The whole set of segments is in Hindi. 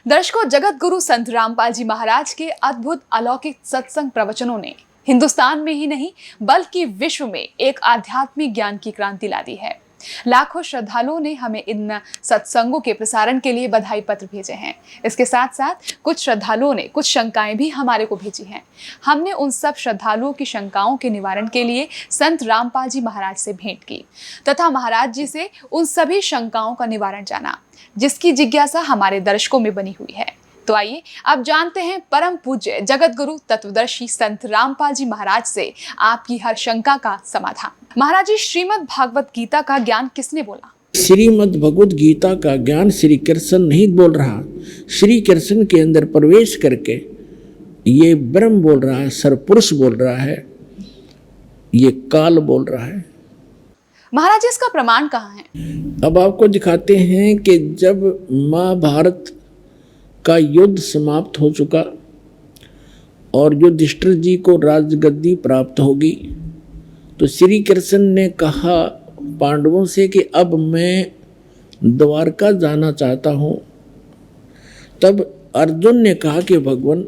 दर्शकों, जगत गुरु संत रामपाल जी महाराज के अद्भुत अलौकिक सत्संग प्रवचनों ने हिंदुस्तान में ही नहीं बल्कि विश्व में एक आध्यात्मिक ज्ञान की क्रांति ला दी है। लाखों श्रद्धालुओं ने हमें इन सत्संगों के प्रसारण के लिए बधाई पत्र भेजे हैं। इसके साथ साथ कुछ श्रद्धालुओं ने कुछ शंकाएं भी हमारे को भेजी हैं। हमने उन सब श्रद्धालुओं की शंकाओं के निवारण के लिए संत रामपाल जी महाराज से भेंट की तथा महाराज जी से उन सभी शंकाओं का निवारण जाना, जिसकी जिज्ञासा हमारे दर्शकों में बनी हुई है। तो आइए अब जानते हैं परम पूज्य जगत गुरु तत्वदर्शी संत रामपाल जी महाराज से आपकी हर शंका का समाधान। महाराज जी, श्रीमद् भागवत गीता का ज्ञान किसने बोला? श्रीमद् भगवत गीता का ज्ञान श्री कृष्ण नहीं बोल रहा, श्री कृष्ण के अंदर प्रवेश करके ये ब्रह्म बोल रहा है, सरपुरुष बोल रहा है, ये काल बोल रहा है। महाराज जी, इसका प्रमाण कहाँ है? अब आपको दिखाते हैं कि जब महाभारत का युद्ध समाप्त हो चुका और युधिष्ठिर जी को राजगद्दी प्राप्त होगी, तो श्री कृष्ण ने कहा पांडवों से कि अब मैं द्वारका जाना चाहता हूँ। तब अर्जुन ने कहा कि भगवान,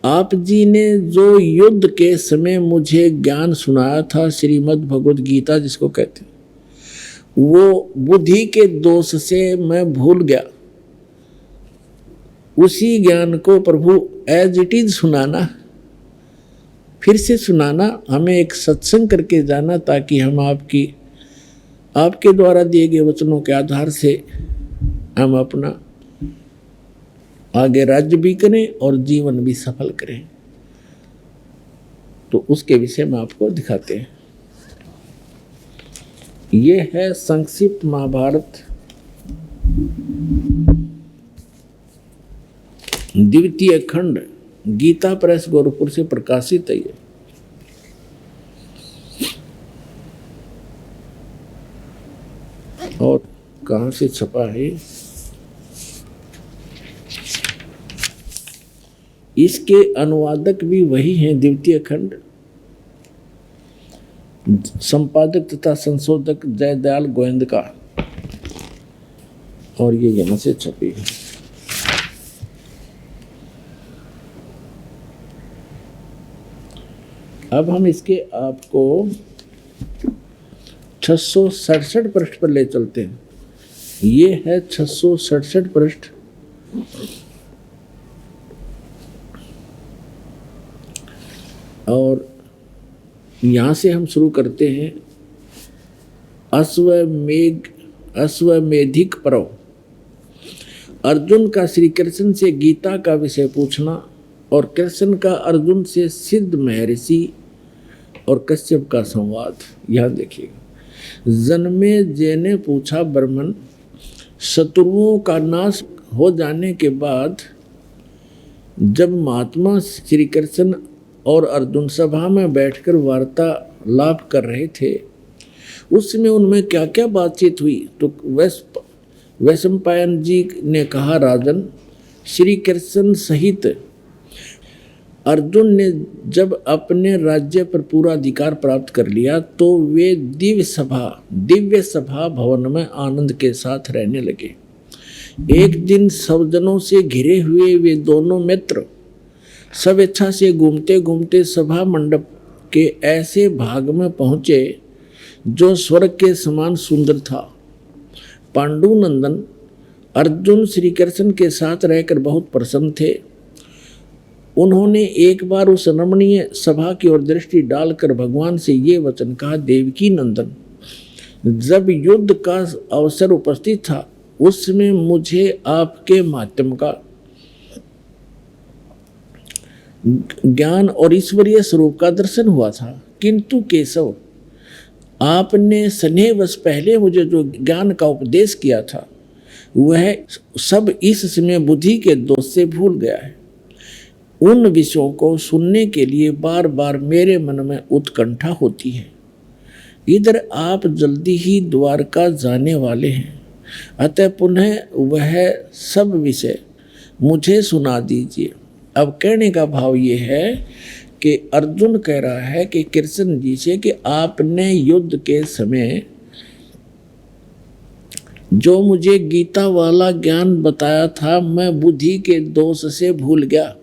आप जी ने जो युद्ध के समय मुझे ज्ञान सुनाया था, श्रीमद् भगवत गीता जिसको कहते हैं, वो बुद्धि के दोष से मैं भूल गया। उसी ज्ञान को प्रभु एज इट इज सुनाना, फिर से सुनाना, हमें एक सत्संग करके जाना, ताकि हम आपके द्वारा दिए गए वचनों के आधार से हम अपना आगे राज्य भी करें और जीवन भी सफल करें। तो उसके विषय में आपको दिखाते हैं। ये है संक्षिप्त महाभारत द्वितीय खंड, गीता प्रेस गोरखपुर से प्रकाशित है। और कहाँ से छपा है? इसके अनुवादक भी वही हैं, द्वितीय खंड, संपादक तथा संशोधक जयदयाल गोविंद का, और ये यहाँ से छपी है। अब हम इसके आपको 667 पृष्ठ पर ले चलते हैं। ये है 667 पृष्ठ। और यहाँ से हम शुरू करते हैं। अश्वमेधिक पर्व, अर्जुन का श्री कृष्ण से गीता का विषय पूछना और कृष्ण का अर्जुन से सिद्ध महर्षि और कश्यप का संवाद। यहाँ देखिएगा। जन्मेजय ने पूछा, ब्राह्मण, शत्रुओं का नाश हो जाने के बाद जब महात्मा श्री कृष्ण और अर्जुन सभा में बैठकर वार्तालाप कर रहे थे, उस समय उनमें क्या क्या बातचीत हुई? तो वैशंपायन जी ने कहा, राजन, श्री कृष्ण सहित अर्जुन ने जब अपने राज्य पर पूरा अधिकार प्राप्त कर लिया तो वे दिव्य सभा भवन में आनंद के साथ रहने लगे। एक दिन सज्जनों से घिरे हुए वे दोनों मित्र स्वेच्छा से घूमते घूमते सभा मंडप के ऐसे भाग में पहुँचे जो स्वर्ग के समान सुंदर था। पांडुनंदन अर्जुन श्री कृष्ण के साथ रहकर बहुत प्रसन्न थे। उन्होंने एक बार उस रमणीय सभा की ओर दृष्टि डालकर भगवान से ये वचन कहा, देवकी नंदन, जब युद्ध का अवसर उपस्थित था उसमें मुझे आपके माध्यम का ज्ञान और ईश्वरीय स्वरूप का दर्शन हुआ था, किंतु केशव, आपने स्नेहवश पहले मुझे जो ज्ञान का उपदेश किया था वह सब इस समय बुद्धि के दोष से भूल गया है। उन विषयों को सुनने के लिए बार बार मेरे मन में उत्कंठा होती है। इधर आप जल्दी ही द्वारका जाने वाले हैं, अतः पुनः वह सब विषय मुझे सुना दीजिए। अब कहने का भाव ये है कि अर्जुन कह रहा है कि कृष्ण जी से कि आपने युद्ध के समय जो मुझे गीता वाला ज्ञान बताया था मैं बुद्धि के दोष से भूल गया,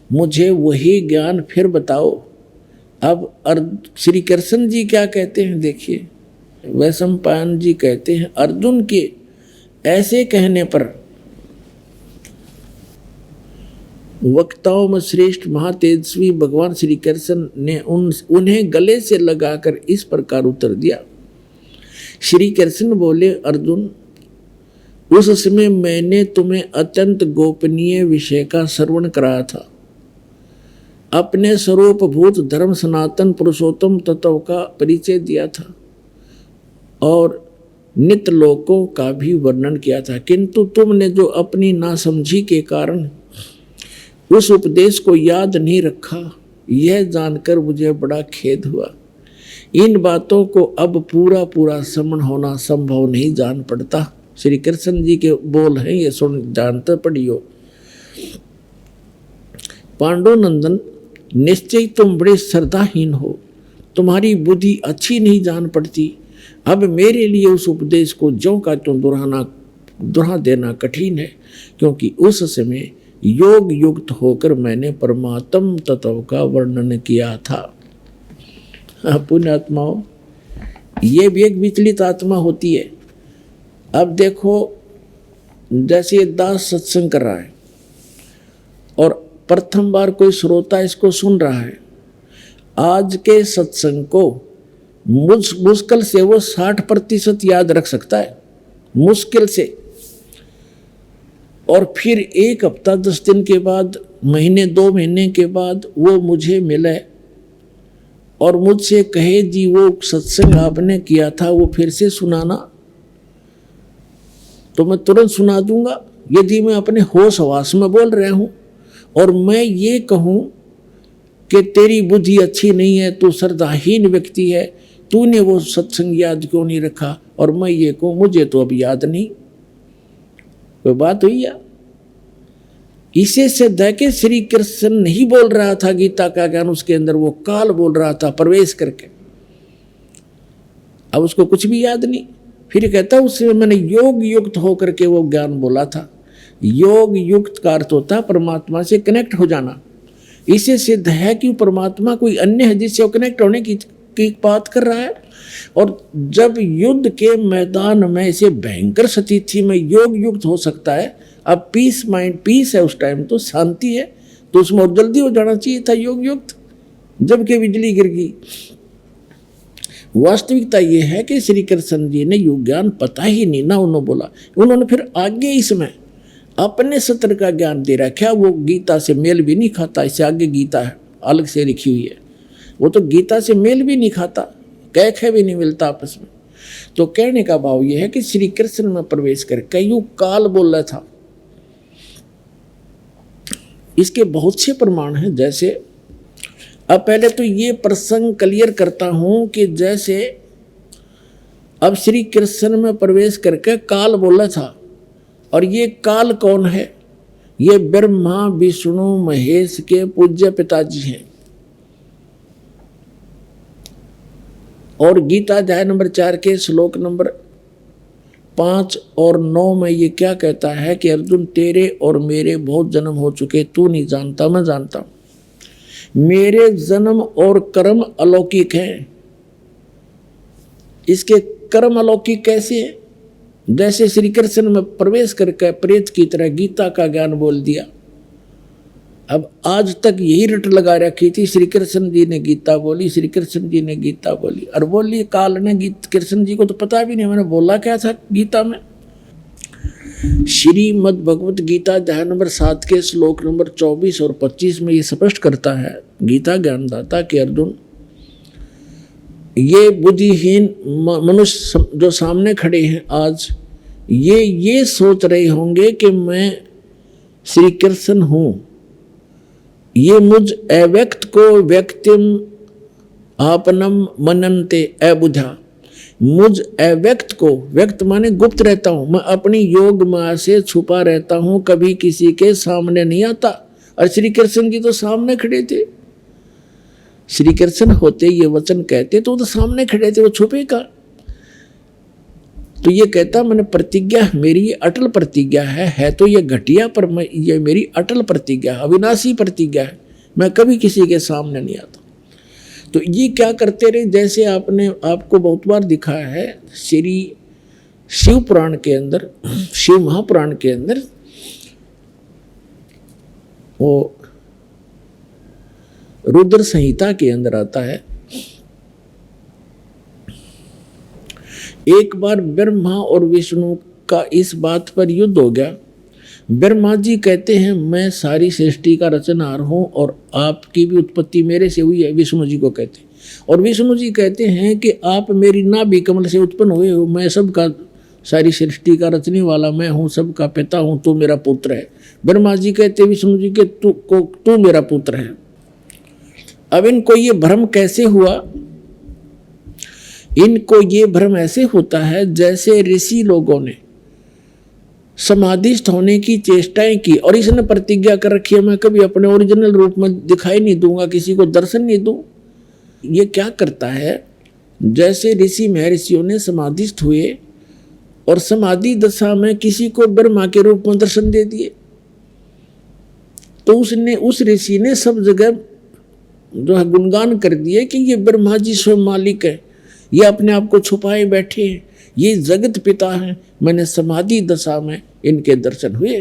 मुझे वही ज्ञान फिर बताओ। अब श्री कृष्ण जी क्या कहते हैं देखिए, वैशंपायन जी कहते हैं अर्जुन के ऐसे कहने पर वक्ताओं में श्रेष्ठ महातेजस्वी भगवान श्री कृष्ण ने उन्हें गले से लगाकर इस प्रकार उत्तर दिया। श्री कृष्ण बोले, अर्जुन उस समय मैंने तुम्हें अत्यंत गोपनीय विषय का श्रवण कराया था, अपने स्वरूपभूत धर्म सनातन पुरुषोत्तम तत्व का परिचय दिया था और नित्य लोकों का भी वर्णन किया था, किंतु तुमने जो अपनी नासमझी के कारण उस उपदेश को याद नहीं रखा, यह जानकर मुझे बड़ा खेद हुआ। इन बातों को अब पूरा पूरा समझ होना संभव नहीं जान पड़ता। श्री कृष्ण जी के बोल हैं, ये सुन जानते पढ़ियो। पांडुनंदन, निश्चय तुम बड़े श्रद्धाहीन हो, तुम्हारी बुद्धि अच्छी नहीं जान पड़ती। अब मेरे लिए उस उपदेश को ज्यों का त्यों दोहरा देना कठिन है, क्योंकि उस समय योग युक्त होकर मैंने परमात्म तत्व का वर्णन किया था। पुण्यात्माओं, ये भी एक विचलित आत्मा होती है। अब देखो, जैसे दास सत्संग कर रहा है और प्रथम बार कोई श्रोता इसको सुन रहा है, आज के सत्संग को मुश्किल से वो 60% याद रख सकता है, मुश्किल से। और फिर 1 हफ्ता 10 दिन के बाद, महीने 2 महीने के बाद वो मुझे मिले और मुझसे कहे, जी वो सत्संग आपने किया था वो फिर से सुनाना, तो मैं तुरंत सुना दूंगा। यदि मैं अपने होश हवास में बोल रहा हूँ और मैं ये कहूँ कि तेरी बुद्धि अच्छी नहीं है, तू श्रद्धाहीन व्यक्ति है, तूने वो सत्संग याद क्यों नहीं रखा, और मैं ये कहूँ मुझे तो अब याद नहीं, कोई बात हुई या? इसे सिद्ध है कि श्री कृष्ण नहीं बोल रहा था गीता का ज्ञान, उसके अंदर वो काल बोल रहा था प्रवेश करके। अब उसको कुछ भी याद नहीं, फिर कहता उससे मैंने योग युक्त होकर के वो ज्ञान बोला था। योग युक्त का अर्थ होता है परमात्मा से कनेक्ट हो जाना। इसे सिद्ध है कि परमात्मा कोई अन्य है जिससे वो कनेक्ट होने की बात कर रहा है। और जब युद्ध के मैदान में इसे भयंकर स्थिति में योग युक्त हो सकता है, अब पीस माइंड पीस है, उस टाइम तो शांति है, तो उसमें और जल्दी हो जाना चाहिए था योग युक्त, जबकि बिजली गिर गई। वास्तविकता यह है कि श्री कृष्ण जी ने योग ज्ञान पता ही नहीं ना उन्होंने बोला, उन्होंने फिर आगे इसमें अपने सत्र का ज्ञान दे रखा, वो गीता से मेल भी नहीं खाता। इससे आगे गीता है अलग से लिखी हुई है, वो तो गीता से मेल भी नहीं खाता, कैखे भी नहीं मिलता आपस में। तो कहने का भाव यह है कि श्री कृष्ण में प्रवेश करके यूं काल बोल रहा था। इसके बहुत से प्रमाण हैं। जैसे अब पहले तो ये प्रसंग क्लियर करता हूं कि जैसे अब श्री कृष्ण में प्रवेश करके काल बोला था, और ये काल कौन है? ये ब्रह्मा विष्णु महेश के पूज्य पिताजी हैं। और गीता अध्याय नंबर 4 के श्लोक नंबर 5 और 9 में ये क्या कहता है कि अर्जुन, तेरे और मेरे बहुत जन्म हो चुके, तू नहीं जानता, मैं जानता हूं। मेरे जन्म और कर्म अलौकिक हैं। इसके कर्म अलौकिक कैसे है? जैसे श्री कृष्ण में प्रवेश करके प्रेत की तरह गीता का ज्ञान बोल दिया। अब आज तक यही रट लगा रखी थी, श्री कृष्ण जी ने गीता बोली, श्री कृष्ण जी ने गीता बोली, और बोली काल ने कृष्ण जी को तो पता भी नहीं मैंने बोला क्या था गीता में। श्रीमद् भगवत गीता अध्याय नंबर 7 के श्लोक नंबर 24 और 25 में ये स्पष्ट करता है गीता ज्ञानदाता कि अर्जुन, ये बुद्धिहीन मनुष्य जो सामने खड़े हैं आज, ये सोच रहे होंगे कि मैं श्री कृष्ण हूँ। ये मुझ अव्यक्त को व्यक्तिम आपनम मनन्ते अबुझा, मुझ अव्यक्त को, व्यक्त माने गुप्त रहता हूँ, मैं अपनी योग माया से छुपा रहता हूँ, कभी किसी के सामने नहीं आता। और श्री कृष्ण जी तो सामने खड़े थे। श्री कृष्ण होते ये वचन कहते तो सामने खड़े थे, वो छुपे का। तो ये कहता मैंने प्रतिज्ञा, मेरी ये अटल प्रतिज्ञा है तो ये घटिया, पर ये मेरी अटल प्रतिज्ञा, अविनाशी प्रतिज्ञा है, मैं कभी किसी के सामने नहीं आता। तो ये क्या करते रहे, जैसे आपने आपको बहुत बार दिखाया है श्री शिव पुराण के अंदर, शिव महापुराण के अंदर, वो रुद्र संहिता के अंदर आता है, एक बार ब्रह्मा और विष्णु का इस बात पर युद्ध हो गया। ब्रह्मा जी कहते हैं मैं सारी सृष्टि का रचनहार हूँ और आपकी भी उत्पत्ति मेरे से हुई है, विष्णु जी को कहते हैं। और विष्णु जी कहते हैं कि आप मेरी नाभि कमल से उत्पन्न हुए हो, मैं सबका, सारी सृष्टि का रचने वाला मैं हूँ, सबका पिता हूँ, तू मेरा पुत्र है। ब्रह्मा जी कहते विष्णु जी के तू मेरा पुत्र है। अब इनको ये भ्रम कैसे हुआ, इनको ये भ्रम ऐसे होता है जैसे ऋषि लोगों ने समाधिस्थ होने की चेष्टाएं की और इसने प्रतिज्ञा कर रखी है मैं कभी अपने ओरिजिनल रूप में दिखाई नहीं दूंगा, किसी को दर्शन नहीं दूं। ये क्या करता है, जैसे ऋषि महर्षियों ने समाधिस्थ हुए और समाधि दशा में किसी को ब्रह्मा के रूप में दर्शन दे दिए, तो उसने, उस ऋषि ने सब जगह जो है गुणगान कर दिए कि ये ब्रह्मा जी स्वयं मालिक है, ये अपने आप को छुपाए बैठे हैं, ये जगत पिता हैं, मैंने समाधि दशा में इनके दर्शन हुए।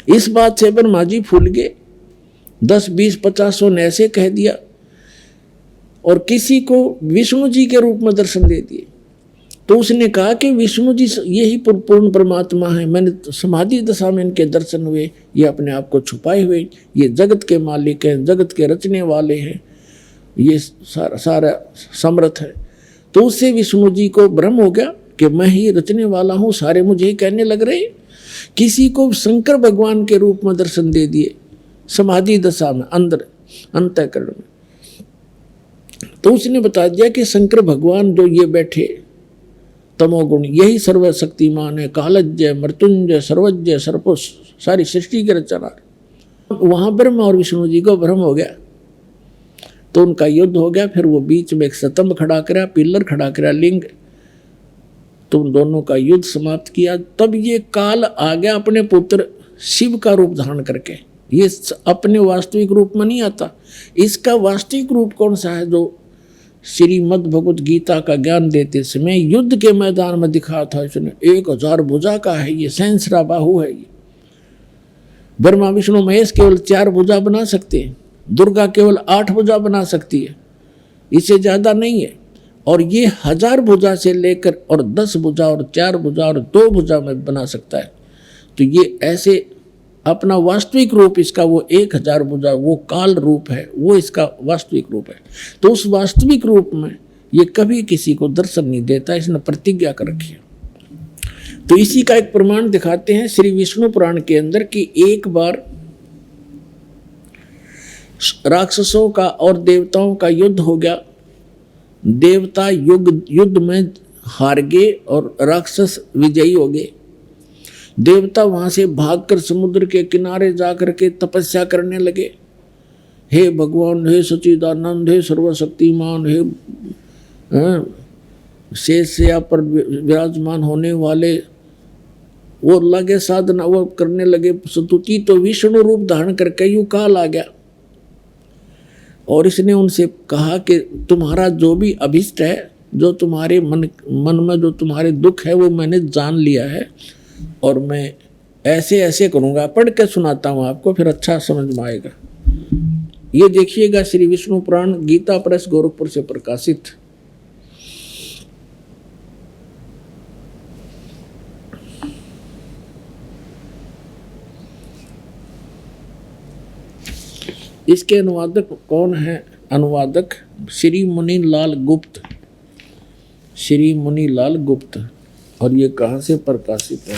इस बात से ब्रह्मा जी फूल गए, 10, 20, 50 ने ऐसे कह दिया और किसी को विष्णु जी के रूप में दर्शन दे दिए। तो उसने कहा कि विष्णु जी यही पूर्ण परमात्मा है, मैंने समाधि दशा में इनके दर्शन हुए, ये अपने आप को छुपाए हुए, ये जगत के मालिक हैं, जगत के रचने वाले हैं, ये सारा समर्थ है। तो उससे विष्णु जी को भ्रम हो गया कि मैं ही रचने वाला हूँ, सारे मुझे ही कहने लग रहे। किसी को शंकर भगवान के रूप में दर्शन दे दिए समाधि दशा में, अंदर अंतःकरण में। तो उसने बता दिया कि शंकर भगवान जो ये बैठे तमोगुण, यही सर्वशक्तिमान है, कालज्ञ, मृत्युंजय, सर्वज्ञ, सर्वपुष, सारी सृष्टि के रचना। वहां ब्रह्मा और विष्णु जी को भ्रम हो गया, तो उनका युद्ध हो गया। फिर वो बीच में एक स्तंभ खड़ा करा, पिलर खड़ा करा, लिंग, तो उन दोनों का युद्ध समाप्त किया। तब ये काल आ गया अपने पुत्र शिव का रूप धारण करके। ये अपने वास्तविक रूप में नहीं आता। इसका वास्तविक रूप कौन सा है, जो श्रीमद् भगवत गीता का ज्ञान देते समय युद्ध के मैदान में दिखा था इसने, 1000 भुजा का है, ये सहस्रा बाहु है। ये ब्रह्मा विष्णु महेश केवल 4 भुजा बना सकते हैं, दुर्गा केवल 8 भुजा बना सकती है, इससे ज़्यादा नहीं है। और ये 1000 भुजा से लेकर और 10 भुजा और 4 भुजा और 2 भुजा में बना सकता है। तो ये ऐसे अपना वास्तविक रूप इसका वो 1000 भुजा, वो काल रूप है, वो इसका वास्तविक रूप है। तो उस वास्तविक रूप में ये कभी किसी को दर्शन नहीं देता, इसने प्रतिज्ञा कर रखी है। तो इसी का एक प्रमाण दिखाते हैं श्री विष्णु पुराण के अंदर कि एक बार राक्षसों का और देवताओं का युद्ध हो गया। देवता युद्ध में हार गए और राक्षस विजयी हो गए। देवता वहां से भागकर समुद्र के किनारे जाकर के तपस्या करने लगे, हे भगवान, हे सच्चिदानंद, हे सर्वशक्तिमान, हे शेषया पर विराजमान होने वाले, वो लगे साधना वो करने लगे स्तुति। तो विष्णु रूप धारण करके यूं काल आ गया और इसने उनसे कहा कि तुम्हारा जो भी अभिष्ट है, जो तुम्हारे मन में जो तुम्हारे दुख है, वो मैंने जान लिया है और मैं ऐसे ऐसे करूँगा। पढ़ के सुनाता हूँ आपको, फिर अच्छा समझ में आएगा। ये देखिएगा श्री विष्णु पुराण, गीता प्रेस, गोरखपुर से प्रकाशित। इसके अनुवादक कौन है? अनुवादक श्री मुनीलाल गुप्त, श्री मुनीलाल गुप्त। और ये कहाँ से प्रकाशित है,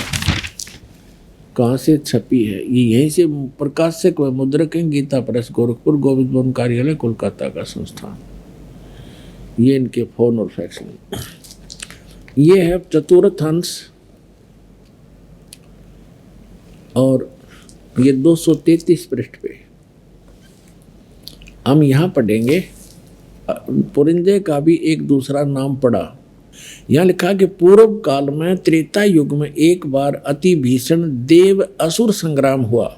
कहाँ से छपी है? ये यहीं से प्रकाशक व मुद्रक है, गीता प्रेस, गोरखपुर, गोविंद भवन कार्यालय, कोलकाता का संस्थान। ये इनके फोन और फैक्स। ये है चतुर्थ अंश और ये 233 पृष्ठ पे। हम यहाँ पढ़ेंगे। पुरिंजे का भी एक दूसरा नाम पढ़ा, यहाँ लिखा कि पूर्व काल में त्रेता युग में एक बार अति भीषण देव असुर संग्राम हुआ।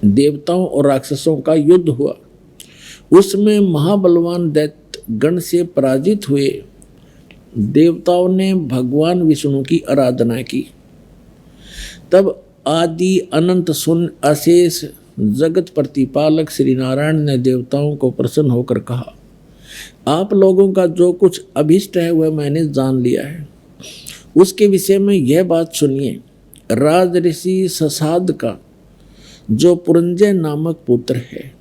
देवताओं और राक्षसों का युद्ध हुआ। उसमें महाबलवान दैत्य गण से पराजित हुए देवताओं ने भगवान विष्णु की आराधना की। तब आदि अनंत शून्य अशेष जगत प्रतिपालक श्री नारायण ने देवताओं को प्रसन्न होकर कहा, आप लोगों का जो कुछ अभिष्ट है वह मैंने जान लिया है। उसके विषय में यह बात सुनिए। राज ऋषि ससाद का जो पुरंजय नामक पुत्र है,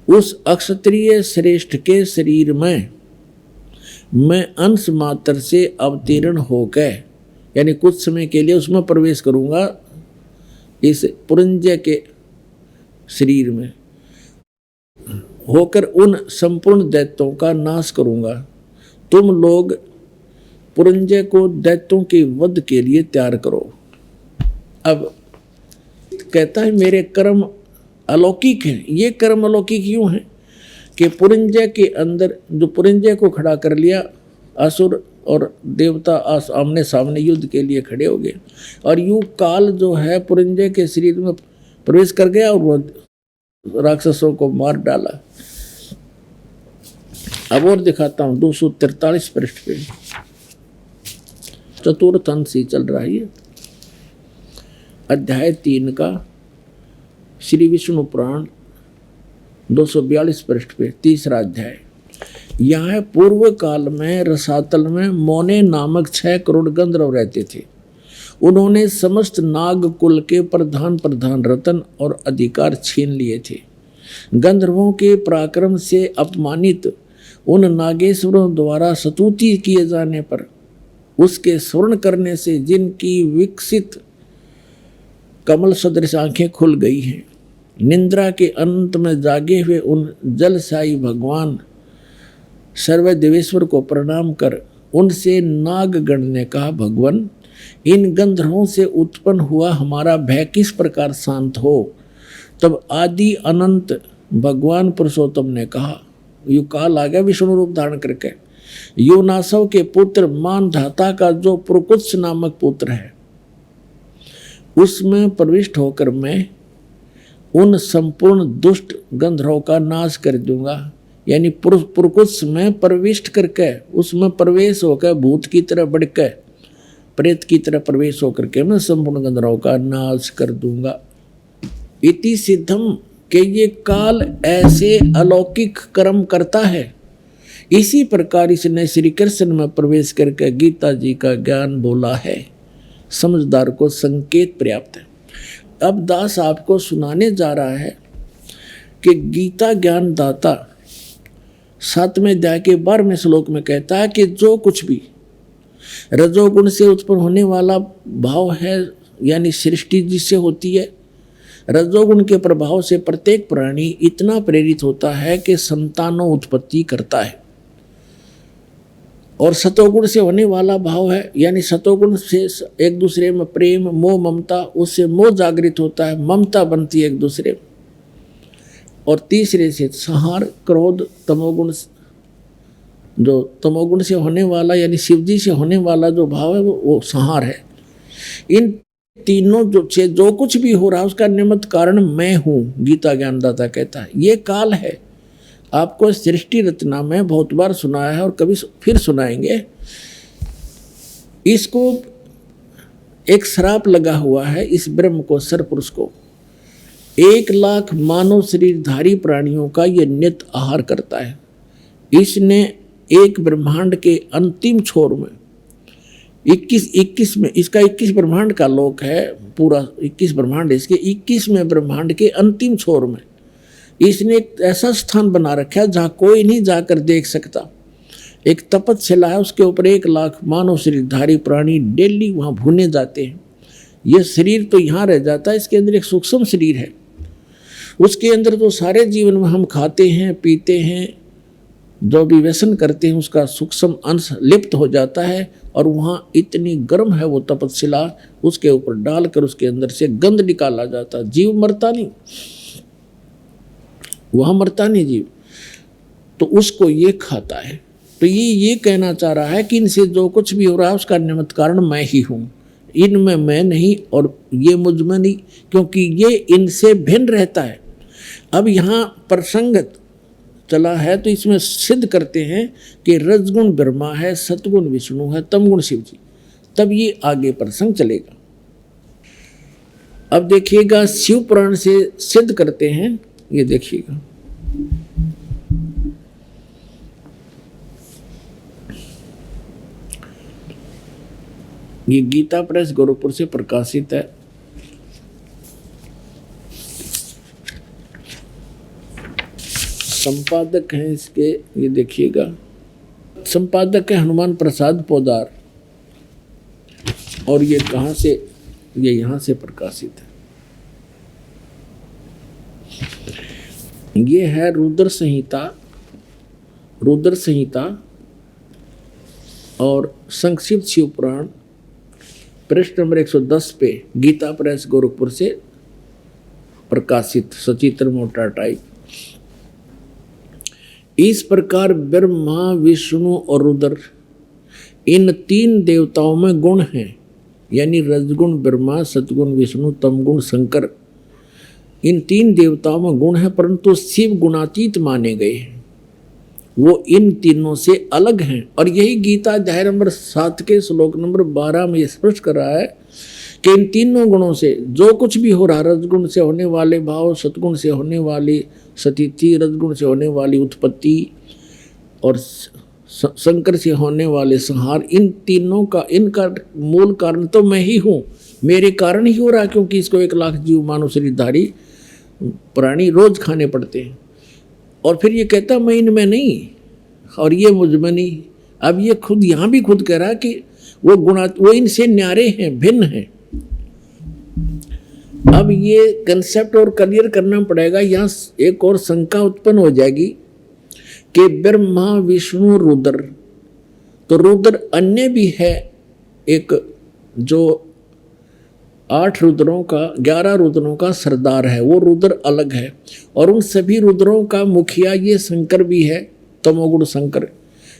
उस अक्षत्रिय श्रेष्ठ के शरीर में मैं अंश मात्र से अवतीर्ण होकर, यानी कुछ समय के लिए उसमें प्रवेश करूंगा, इस पुरंजय के शरीर में होकर उन संपूर्ण दैत्यों का नाश करूंगा। तुम लोग पुरंजय को दैत्यों के वध के लिए तैयार करो। अब कहता है मेरे कर्म अलौकिक हैं। ये कर्म अलौकिक क्यों हैं कि पुरंजय के अंदर जो पुरंजय को खड़ा कर लिया, असुर और देवता आमने सामने युद्ध के लिए खड़े हो गए, और यूं काल जो है पुरंजय के शरीर में प्रवेश कर गया और वो राक्षसों को मार डाला। अब और दिखाता हूं 243 पृष्ठ पे चतुर्थ अंश ही चल रहा है, अध्याय 3 का श्री विष्णु पुराण 242 पृष्ठ पे तीसरा अध्याय। यहाँ है पूर्व काल में रसातल में मोने नामक 6 करोड़ गंधर्व रहते थे। उन्होंने समस्त नाग कुल के प्रधान रतन और अधिकार छीन लिए थे। गंधर्वों के पराक्रम से अपमानित उन नागेश्वरों द्वारा स्तुति किए जाने पर उसके स्वर्ण करने से जिनकी विकसित कमल सदृश आंखें खुल गई हैं, निंद्रा के अंत में जागे हुए उन जलसाई भगवान सर्वदेवेश्वर को प्रणाम कर उनसे नागगण ने कहा, भगवान इन गंधर्वों से उत्पन्न हुआ हमारा भय किस प्रकार शांत हो। तब आदि अनंत भगवान पुरुषोत्तम ने कहा, यु काल आ गया विष्णु रूप धारण करके, योनासव के पुत्र मानधाता का जो पुरकुत्स नामक पुत्र है उसमें प्रविष्ट होकर मैं उन संपूर्ण दुष्ट गंधर्वों का नाश कर दूंगा। यानी पुरकुत्स में प्रविष्ट करके उसमें प्रवेश होकर भूत की तरह बढ़कर प्रेत की तरह प्रवेश होकर के मैं संपूर्ण गंधर्वों का नाश कर दूंगा। इति सिद्धम के ये काल ऐसे अलौकिक कर्म करता है। इसी प्रकार इसने श्री कृष्ण में प्रवेश करके गीता जी का ज्ञान बोला है। समझदार को संकेत पर्याप्त है। अब दास आपको सुनाने जा रहा है कि गीता ज्ञान दाता 7वें अध्याय के 12वें श्लोक में कहता है कि जो कुछ भी रजोगुण से उत्पन्न होने वाला भाव है, यानी सृष्टि जिससे होती है, रजोगुण के प्रभाव से प्रत्येक प्राणी इतना प्रेरित होता है कि संतानों उत्पत्ति करता है। और सतोगुण से होने वाला भाव है, यानी सतोगुण से एक दूसरे में प्रेम मोह ममता, उससे मोह जागृत होता है, ममता बनती है एक दूसरे में। और तीसरे से संहार क्रोध तमोगुण, जो तमोगुण से होने वाला यानी शिवजी से होने वाला जो भाव है वो संहार है। इन तीनों जो कुछ भी हो रहा है उसका निमित्त कारण मैं हूँ, गीता ज्ञानदाता कहता है। ये काल है। आपको सृष्टि रचना में बहुत बार सुनाया है और कभी फिर सुनाएंगे। इसको एक श्राप लगा हुआ है इस ब्रह्म को, सरपुरुष को। 1,00,000 मानव शरीरधारी प्राणियों का ये नित्य आहार करता है। इसने एक ब्रह्मांड के अंतिम छोर में 21 में, इसका 21 ब्रह्मांड का लोक है, पूरा 21 ब्रह्मांड, इसके 21वें ब्रह्मांड के अंतिम छोर में इसने एक ऐसा स्थान बना रखा है जहाँ कोई नहीं जाकर देख सकता। एक तपतशिला है, उसके ऊपर 1,00,000 मानव शरीरधारी प्राणी डेली वहाँ भुने जाते हैं। यह शरीर तो यहाँ रह जाता है, इसके अंदर एक सूक्ष्म शरीर है। उसके अंदर तो सारे जीवन में हम खाते हैं पीते हैं, जो भी व्यसन करते हैं उसका सूक्ष्म अंश लिप्त हो जाता है। और वहाँ इतनी गर्म है वो तपतशिला, उसके ऊपर डालकर उसके अंदर से गंध निकाला जाता है। जीव मरता नहीं, वहाँ मरता नहीं जीव, तो उसको ये खाता है। तो ये कहना चाह रहा है कि इनसे जो कुछ भी हो रहा है उसका निमित्त कारण मैं ही हूँ, इनमें मैं नहीं और ये मुझ में नहीं, क्योंकि ये इनसे भिन्न रहता है। अब यहाँ प्रसंग चला है तो इसमें सिद्ध करते हैं कि रजगुण ब्रह्मा है, सतगुण विष्णु है, तमगुण शिव जी, तब ये आगे प्रसंग चलेगा। अब देखिएगा शिव पुराण से सिद्ध करते हैं, ये देखिएगा। ये गीता प्रेस गोरखपुर से प्रकाशित है। संपादक हैं इसके, ये देखिएगा, संपादक है हनुमान प्रसाद पोदार, और ये कहाँ से, ये यहाँ से प्रकाशित है। ये है रुद्र संहिता और संक्षिप्त शिव पुराण, पृष्ठ नंबर 110 पे, गीता प्रेस गोरखपुर से प्रकाशित, सचित्र मोटा टाइप। इस प्रकार ब्रह्मा, विष्णु और रुद्र, इन तीन देवताओं में गुण हैं, यानी रजगुण ब्रह्मा, सतगुण विष्णु, तमगुण शंकर, इन तीन देवताओं में गुण है, परंतु शिव गुणातीत माने गए हैं, वो इन तीनों से अलग हैं। और यही गीता अध्याय नंबर 7 के श्लोक नंबर 12 में स्पष्ट कर रहा है कि इन तीनों गुणों से जो कुछ भी हो रहा, रजगुण से होने वाले भाव, सतगुण से होने वाली स्थिति, रजगुण से होने वाली उत्पत्ति और शंकर से होने वाले संहार, इन तीनों का, इनका मूल कारण तो मैं ही हूँ, मेरे कारण ही हो रहा, क्योंकि इसको 1 लाख जीव मानव शरीरधारी प्राणी रोज खाने पड़ते हैं। और फिर ये कहता मैं इनमें नहीं और ये मुझ में नहीं। अब ये खुद यहाँ भी खुद कह रहा कि वो इनसे न्यारे हैं, भिन्न हैं। अब ये कंसेप्ट और क्लियर करना पड़ेगा। यहाँ एक और शंका उत्पन्न हो जाएगी कि ब्रह्मा, विष्णु, रुद्र, तो रुद्र अन्य भी है, एक जो 8 रुद्रों का, 11 रुद्रों का सरदार है, वो रुद्र अलग है, और उन सभी रुद्रों का मुखिया ये शंकर भी है, तमोगुण शंकर,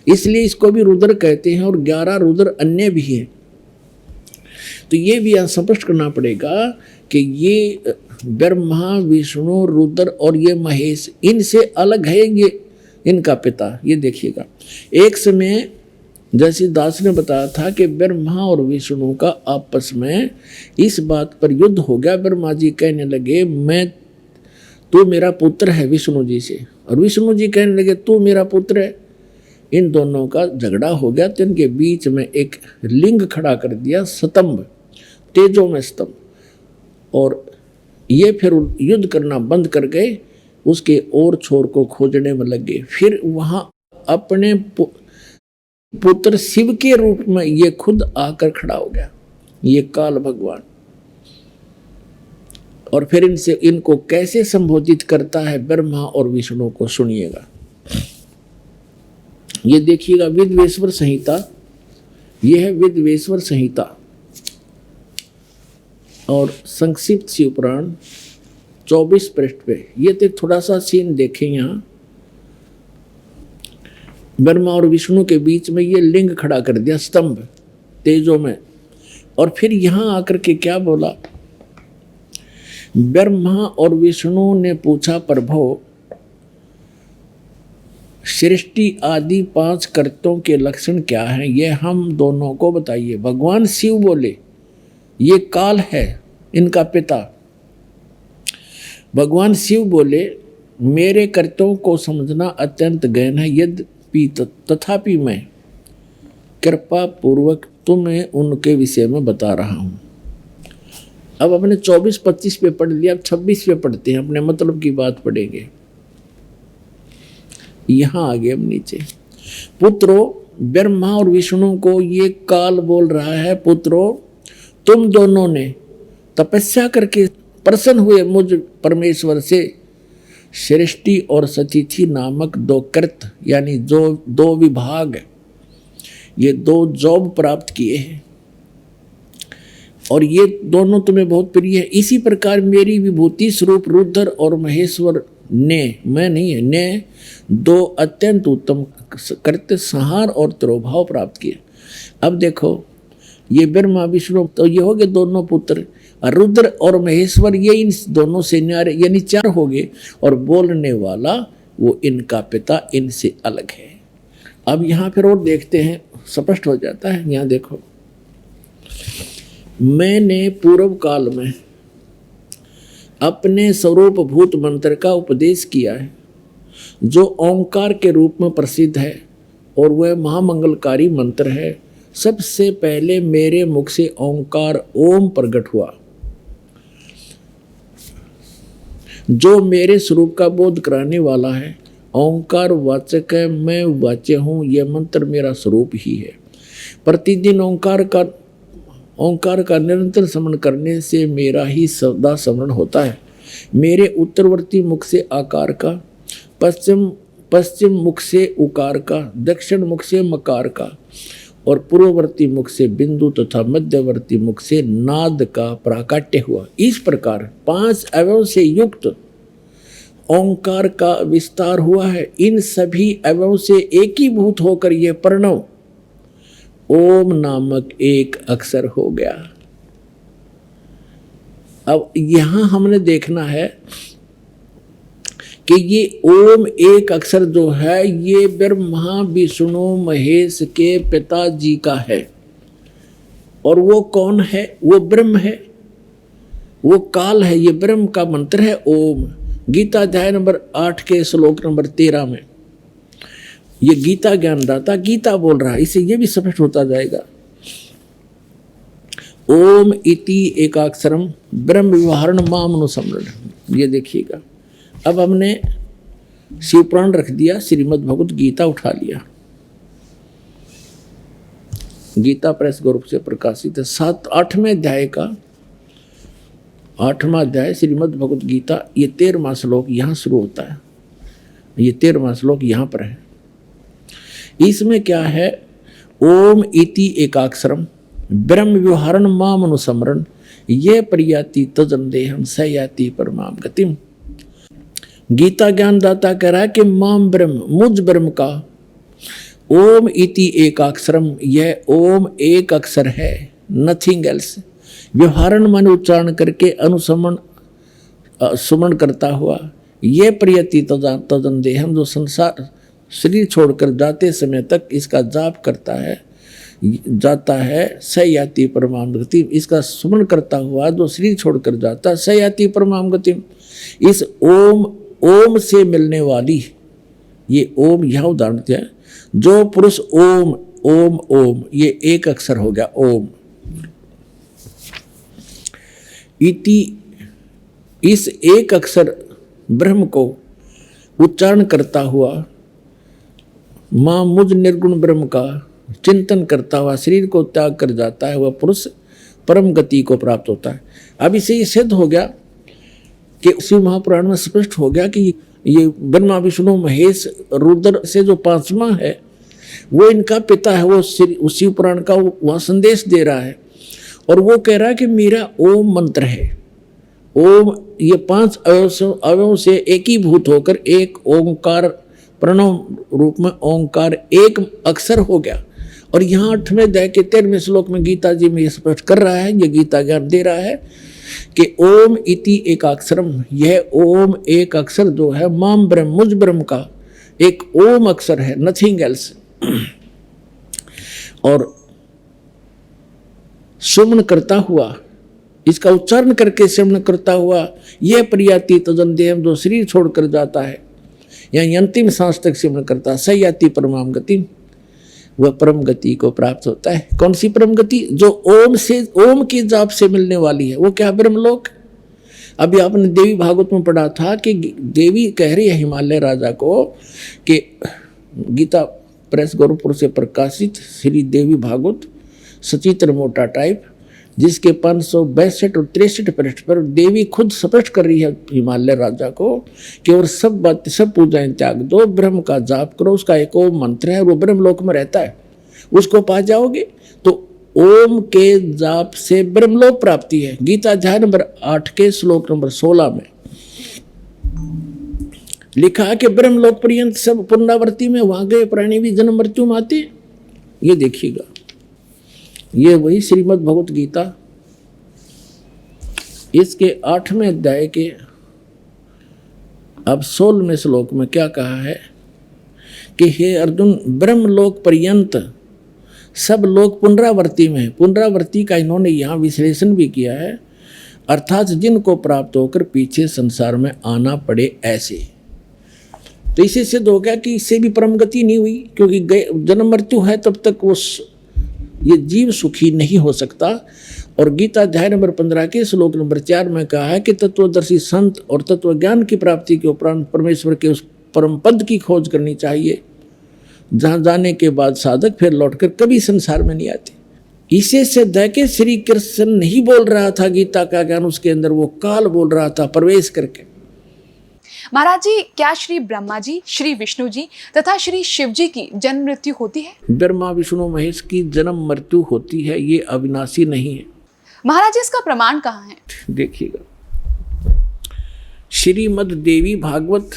इसलिए इसको भी रुद्र कहते हैं, और 11 रुद्र अन्य भी है। तो ये भी यहाँ स्पष्ट करना पड़ेगा कि ये ब्रह्मा, विष्णु, रुद्र और ये महेश, इनसे अलग है ये इनका पिता। ये देखिएगा, एक समय जैसे दास ने बताया था कि ब्रह्मा और विष्णु का आपस में इस बात पर युद्ध हो गया। ब्रह्मा जी कहने लगे तू मेरा पुत्र है विष्णु जी से, और विष्णु जी कहने लगे तू मेरा पुत्र है। इन दोनों का झगड़ा हो गया, तो इनके बीच में एक लिंग खड़ा कर दिया, स्तंभ, तेजो में स्तंभ, और ये फिर युद्ध करना बंद कर गए, उसके और छोर को खोजने में लग गए। फिर वहाँ अपने पुत्र शिव के रूप में ये खुद आकर खड़ा हो गया, ये काल भगवान। और फिर इनको कैसे संबोधित करता है ब्रह्मा और विष्णु को, सुनिएगा। ये देखिएगा विद्वेश्वर संहिता, ये है विद्वेश्वर संहिता और संक्षिप्त शिव पुराण 24 पृष्ठ पे। ये तो थोड़ा सा सीन देखें, यहाँ ब्रह्मा और विष्णु के बीच में ये लिंग खड़ा कर दिया, स्तंभ तेजों में। और फिर यहाँ आकर के क्या बोला, ब्रह्मा और विष्णु ने पूछा, प्रभो सृष्टि आदि 5 कर्तों के लक्षण क्या हैं, ये हम दोनों को बताइए। भगवान शिव बोले, ये काल है इनका पिता। भगवान शिव बोले, मेरे कर्तों को समझना अत्यंत गहन है, यद्यपि तथापि मैं कृपा पूर्वक तुम्हें उनके विषय में बता रहा हूँ। अब अपने 24-25 पे पढ़ लिया, अब 26 पे पढ़ते हैं, अपने मतलब की बात पढ़ेंगे। यहाँ आगे हम नीचे, पुत्रो, ब्रह्मा और विष्णु को ये काल बोल रहा है, पुत्रो तुम दोनों ने तपस्या करके प्रसन्न हुए मुझ परमेश्वर से सृष्टि और सतिथि नामक 2 कृत, यानी जो 2 विभाग, ये 2 जॉब प्राप्त किए हैं, और ये दोनों तुम्हें बहुत प्रिय है। इसी प्रकार मेरी विभूति स्वरूप रुद्र और महेश्वर ने, मैं नहीं है, ने 2 अत्यंत उत्तम कृत्य संहार और तिरोभाव प्राप्त किए। अब देखो ये ब्रह्मा विष्णु तो ये हो गए दोनों पुत्र, और रुद्र और महेश्वर ये इन दोनों से न्यारे यानी 4 हो गए, और बोलने वाला वो इनका पिता इनसे अलग है। अब यहाँ फिर और देखते हैं, स्पष्ट हो जाता है। यहाँ देखो, मैंने पूर्व काल में अपने स्वरूप भूत मंत्र का उपदेश किया है, जो ओंकार के रूप में प्रसिद्ध है और वह महामंगलकारी मंत्र है। सबसे पहले मेरे मुख से ओंकार ओम प्रकट हुआ, जो मेरे स्वरूप का बोध कराने वाला है। ओंकार वाचक है, मैं वाच्य हूँ, यह मंत्र मेरा स्वरूप ही है। प्रतिदिन ओंकार का निरंतर स्मरण करने से मेरा ही सदा स्मरण होता है। मेरे उत्तरवर्ती मुख से आकार का, पश्चिम मुख से उकार का, दक्षिण मुख से मकार का और पूर्ववर्ती मुख से बिंदु तथा मध्यवर्ती मुख से नाद का प्राकट्य हुआ। इस प्रकार 5 अवयव से युक्त ओंकार का विस्तार हुआ है। इन सभी अवयव से एकीभूत होकर यह प्रणव ओम नामक एक अक्षर हो गया। अब यहां हमने देखना है कि ये ओम एक अक्षर जो है ये ब्रह्मा विष्णु महेश के पिताजी का है। और वो कौन है? वो ब्रह्म है, वो काल है। ये ब्रह्म का मंत्र है ओम। गीता अध्याय नंबर 8 के श्लोक नंबर 13 में ये गीता ज्ञानदाता गीता बोल रहा है। इसे ये भी स्पष्ट होता जाएगा। ओम इति एकाक्षरम ब्रह्म व्यवहारण मामनुसमरण। ये देखिएगा, अब हमने शिवपुराण रख दिया, श्रीमद् भगवत गीता उठा लिया। गीता प्रेस ग्रुप से प्रकाशित है। 8वें अध्याय का 8वां अध्याय श्रीमद् भगवत गीता, ये 13वां श्लोक यहाँ शुरू होता है। ये 13वां श्लोक यहाँ पर है। इसमें क्या है? ओम इति एकाक्षरम ब्रह्म व्यवहारण माम अनुसमरण ये प्रयाति तजन देहम स याति परमाम गतिम। गीता ज्ञानदाता कह रहा है कि माम ब्रह्म, मुझ ब्रह्म का ओम इति एकाक्षरम, यह ओम एक अक्षर है, नथिंग एल्स। व्यवहारण मन उच्चारण करके अनुसमन सुमन करता हुआ ये प्रयति तजन देहम, जो संसार शरीर छोड़कर जाते समय तक इसका जाप करता है, जाता है, स याति परमाम गति। इसका सुमन करता हुआ जो शरीर छोड़कर जाता है, स याति परमाम गति। इस ओम से मिलने वाली, ये ओम यह उदाहरण दिया, जो पुरुष ओम ओम ओम, ये एक अक्षर हो गया ओम इति। इस एक अक्षर ब्रह्म को उच्चारण करता हुआ मां मुझ निर्गुण ब्रह्म का चिंतन करता हुआ शरीर को त्याग कर जाता है, वह पुरुष परम गति को प्राप्त होता है। अब इसे ये सिद्ध हो गया कि शिव महापुराण में स्पष्ट हो गया कि ये ब्रह्मा विष्णु महेश रुद्र से जो 5वां है वो इनका पिता है। वो शिव पुराण का वह संदेश दे रहा है और वो कह रहा है कि मेरा ओम मंत्र है। ओम ये 5 अवयवों से एकीभूत होकर एक ओंकार प्रणव रूप में ओंकार एक अक्षर हो गया। और यहाँ 8वें अध्याय के 13वें श्लोक में गीता जी में ये स्पष्ट कर रहा है, ये गीता ज्ञान दे रहा है कि ओम इति एकाक्षरम, यह ओम एक अक्षर जो है माम ब्रह्म, मुझ ब्रह्म का एक ओम अक्षर है, नथिंग एल्स। और सुमन करता हुआ, इसका उच्चारण करके सुमन करता हुआ यह प्रयाति तजन देहम, जो शरीर छोड़कर जाता है या अंतिम सांस तक सिमरण करता है, स याति परमाम गति, वह परम गति को प्राप्त होता है। कौन सी परम गति? जो ओम की जाप से मिलने वाली है। वो क्या? ब्रह्मलोक। अभी आपने देवी भागवत में पढ़ा था कि देवी कह रही है हिमालय राजा को कि गीता प्रेस गोरखपुर से प्रकाशित श्री देवी भागवत सचित्र मोटा टाइप, जिसके 562 और 63 पृष्ठ पर देवी खुद स्पष्ट कर रही है हिमालय राजा को कि और सब बात सब पूजाएं त्याग दो, ब्रह्म का जाप करो, उसका एक ओम मंत्र है, वो ब्रह्मलोक में रहता है, उसको पा जाओगे। तो ओम के जाप से ब्रह्मलोक प्राप्ति है। गीता अध्याय नंबर 8 के श्लोक नंबर 16 में लिखा है कि ब्रह्मलोक पर्यंत सब पुनरावृत्ति में, वहां गए प्राणी भी जन्म मृत्यु में आते। ये देखिएगा, ये वही श्रीमद् भगवत गीता, इसके 8वें अध्याय के अब 16वें श्लोक में क्या कहा है कि हे अर्जुन, ब्रह्मलोक पर्यंत सब लोग पुनरावृत्ति में, पुनरावृत्ति का इन्होंने यहाँ विश्लेषण भी किया है, अर्थात जिनको प्राप्त होकर पीछे संसार में आना पड़े ऐसे। तो इसे सिद्ध हो गया कि इससे भी परम गति नहीं हुई, क्योंकि जन्म मृत्यु है तब तक वो ये जीव सुखी नहीं हो सकता। और गीता अध्याय नंबर 15 के श्लोक नंबर 4 में कहा है कि तत्वदर्शी संत और तत्व ज्ञान की प्राप्ति के उपरांत परमेश्वर के उस परम पद की खोज करनी चाहिए, जहाँ जाने के बाद साधक फिर लौटकर कभी संसार में नहीं आते। इसे सिद्ध है कि श्री कृष्ण नहीं बोल रहा था गीता का ज्ञान उसके अंदर, वो काल बोल रहा था प्रवेश करके। महाराज जी, क्या श्री ब्रह्मा जी, श्री विष्णु जी तथा श्री शिव जी की जन्म मृत्यु होती है? ब्रह्मा विष्णु महेश की जन्म मृत्यु होती है, ये अविनाशी नहीं है। महाराज जी, इसका प्रमाण कहाँ है? देखिएगा, श्रीमद् देवी भागवत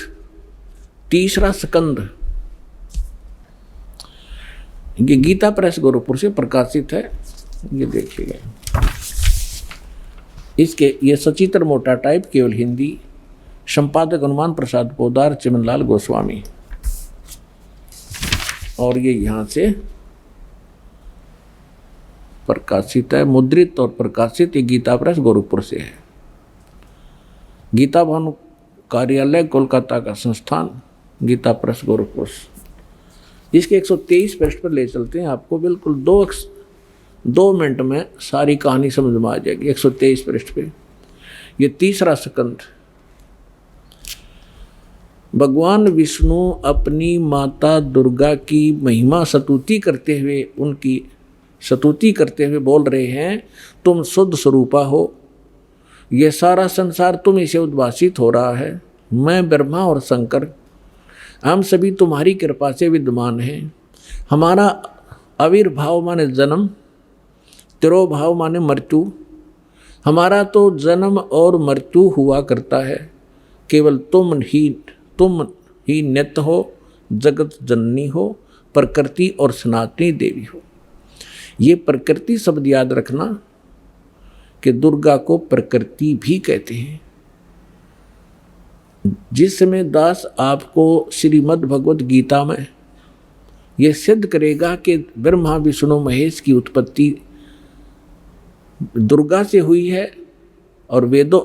3रा स्कंद, ये गीता प्रेस गोरखपुर से प्रकाशित है। ये देखिएगा, इसके ये सचित्र मोटा टाइप, केवल हिंदी, संपादक हनुमान प्रसाद पोदार, चिमनलाल गोस्वामी, और ये यहाँ से प्रकाशित है, मुद्रित और प्रकाशित। ये गीता प्रेस गोरखपुर से है। गीता भवन कार्यालय कोलकाता का संस्थान, गीता प्रेस गोरखपुर। इसके 123 पृष्ठ पर ले चलते हैं आपको, बिल्कुल 2 मिनट में सारी कहानी समझ में आ जाएगी। 123 पृष्ठ पे ये 3रा स्कंद। भगवान विष्णु अपनी माता दुर्गा की महिमा स्तुति करते हुए, उनकी स्तुति करते हुए बोल रहे हैं, तुम शुद्ध स्वरूपा हो, ये सारा संसार तुम इसे उद्भासित हो रहा है। मैं ब्रह्मा और शंकर, हम सभी तुम्हारी कृपा से विद्यमान हैं। हमारा आविर्भाव माने जन्म, तिरोभाव माने मृत्यु। हमारा तो जन्म और मृत्यु हुआ करता है, केवल तुम ही नित्य हो, जगत जननी हो, प्रकृति और सनातनी देवी हो। ये प्रकृति शब्द याद रखना कि दुर्गा को प्रकृति भी कहते हैं। जिस समय दास आपको श्रीमद् भगवत गीता में यह सिद्ध करेगा कि ब्रह्मा विष्णु महेश की उत्पत्ति दुर्गा से हुई है और वेदों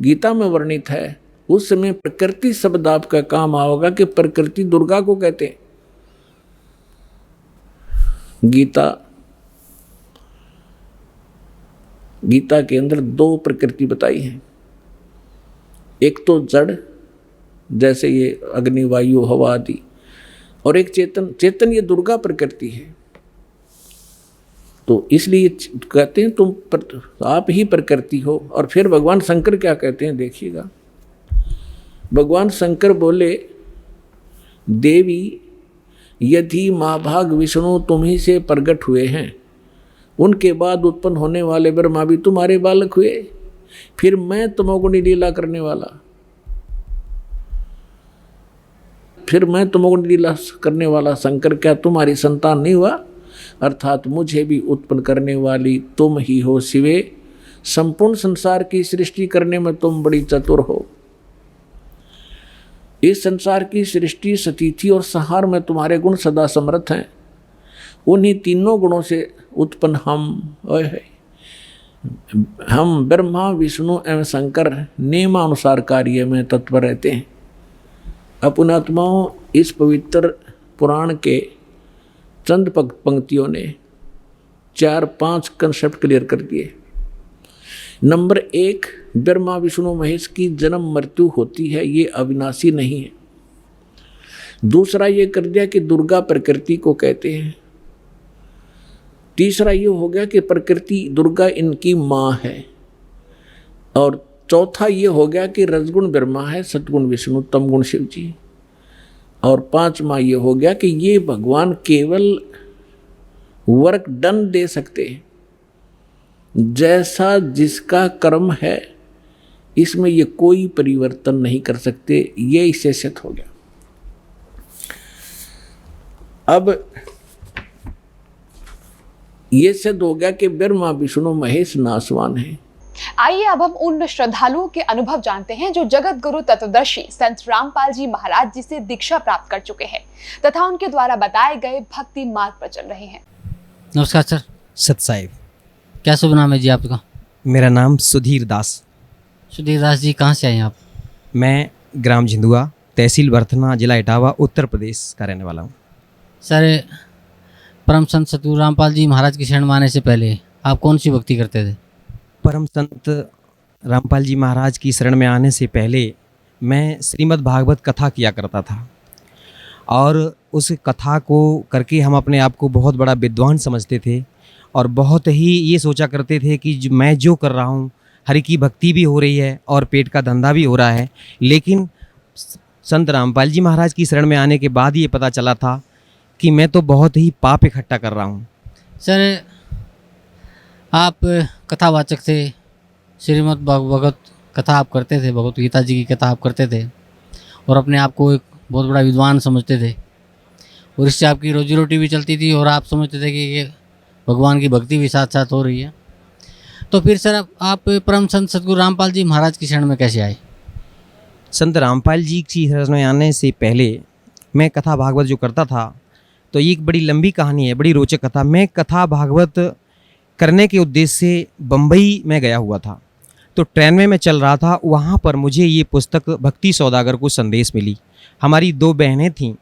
गीता में वर्णित है, उस समय प्रकृति शब्द आपका काम आओगा कि प्रकृति दुर्गा को कहते हैं। गीता के अंदर 2 प्रकृति बताई है, एक तो जड़ जैसे ये अग्नि वायु हवा आदि, और एक चेतन ये दुर्गा प्रकृति है। तो इसलिए कहते हैं तुम आप ही प्रकृति हो। और फिर भगवान शंकर क्या कहते हैं, देखिएगा, भगवान शंकर बोले, देवी यदि महाभाग विष्णु तुम्ही से प्रकट हुए हैं, उनके बाद उत्पन्न होने वाले ब्रह्मा भी तुम्हारे बालक हुए, फिर मैं तमोगुणी लीला करने वाला, शंकर क्या तुम्हारी संतान नहीं हुआ? अर्थात मुझे भी उत्पन्न करने वाली तुम ही हो शिवे। संपूर्ण संसार की सृष्टि करने में तुम बड़ी चतुर हो। इस संसार की सृष्टि, स्थिति और संहार में तुम्हारे गुण सदा समर्थ हैं। उन्हीं तीनों गुणों से उत्पन्न हम ब्रह्मा विष्णु एवं शंकर नियमानुसार कार्य में तत्पर रहते हैं। अपने आत्माओं, इस पवित्र पुराण के चंद पंक्तियों ने 4-5 कंसेप्ट क्लियर कर दिए। नंबर 1, ब्रह्मा विष्णु महेश की जन्म मृत्यु होती है, ये अविनाशी नहीं है। दूसरा ये कर दिया कि दुर्गा प्रकृति को कहते हैं। तीसरा ये हो गया कि प्रकृति दुर्गा इनकी माँ है। और चौथा ये हो गया कि रजगुण ब्रह्मा है, सतगुण विष्णु, तमगुण शिव जी। और 5वां ये हो गया कि ये भगवान केवल वर्क डन दे सकते हैं, जैसा जिसका कर्म है। इसमें ये कोई परिवर्तन नहीं कर सकते, ये इससे सिद्ध हो गया। अब ये सिद्ध हो गया कि ब्रह्मा विष्णु महेश नासवान है। आइए अब हम उन श्रद्धालुओं के अनुभव जानते हैं जो जगत गुरु तत्वदर्शी संत रामपाल जी महाराज जी से दीक्षा प्राप्त कर चुके हैं तथा उनके द्वारा बताए गए भक्ति मार्ग पर चल रहे हैं। नमस्कार सर। सत साहिब। क्या शुभ नाम है जी आपका? मेरा नाम सुधीर दास। सुधीर दास जी, कहाँ से आए हैं आप? मैं ग्राम झिंदुआ, तहसील बर्थना, जिला इटावा, उत्तर प्रदेश का रहने वाला हूँ। सर, परम संत सतगुरु रामपाल जी महाराज की शरण में आने से पहले आप कौन सी भक्ति करते थे? परम संत रामपाल जी महाराज की शरण में आने से पहले मैं श्रीमद् भागवत कथा किया करता था और उस कथा को करके हम अपने आप को बहुत बड़ा विद्वान समझते थे और बहुत ही ये सोचा करते थे कि मैं जो कर रहा हूँ, हरि की भक्ति भी हो रही है और पेट का धंधा भी हो रहा है। लेकिन संत रामपाल जी महाराज की शरण में आने के बाद ये पता चला था कि मैं तो बहुत ही पाप इकट्ठा कर रहा हूँ। सर, आप कथावाचक थे, श्रीमद् भागवत कथा आप करते थे, भगवत गीता जी की कथा आप करते थे और अपने आप को एक बहुत बड़ा विद्वान समझते थे और इससे आपकी रोजी रोटी भी चलती थी और आप समझते थे कि ये भगवान की भक्ति भी साथ साथ हो रही है। तो फिर सर आप परम संत सतगुरु रामपाल जी महाराज की शरण में कैसे आए? संत रामपाल जी की शरण में आने से पहले मैं कथा भागवत जो करता था, तो ये एक बड़ी लंबी कहानी है, बड़ी रोचक कथा। मैं कथा भागवत करने के उद्देश्य से बम्बई में गया हुआ था। तो ट्रेन में मैं चल रहा था, वहाँ पर मुझे ये पुस्तक भक्ति सौदागर को संदेश मिली। हमारी 2 बहनें थीं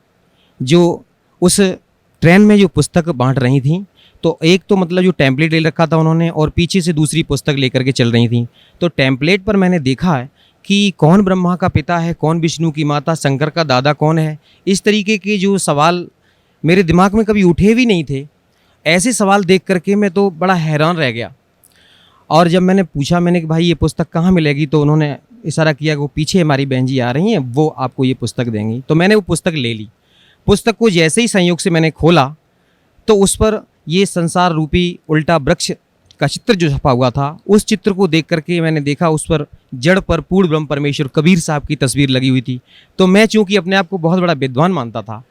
जो उस ट्रेन में जो पुस्तक बांट रही थीं। तो एक तो मतलब जो टेम्पलेट ले रखा था उन्होंने और पीछे से दूसरी पुस्तक लेकर के चल रही थीं। तो टेम्पलेट पर मैंने देखा है कि कौन ब्रह्मा का पिता है, कौन विष्णु की माता, शंकर का दादा कौन है। इस तरीके के जो सवाल मेरे दिमाग में कभी उठे भी नहीं थे, ऐसे सवाल देख करके मैं तो बड़ा हैरान रह गया। और जब मैंने पूछा, मैंने कि भाई ये पुस्तक कहाँ मिलेगी, तो उन्होंने इशारा किया कि वो पीछे हमारी बहन जी आ रही हैं, वो आपको ये पुस्तक देंगी। तो मैंने वो पुस्तक ले ली। पुस्तक को जैसे ही संयोग से मैंने खोला तो उस पर ये संसार रूपी उल्टा वृक्ष का चित्र जो छपा हुआ था, उस चित्र को देख करके मैंने देखा उस पर जड़ पर पूर्ण ब्रह्म परमेश्वर कबीर साहब की तस्वीर लगी हुई थी। तो मैं चूँकि अपने आप को बहुत बड़ा विद्वान मानता था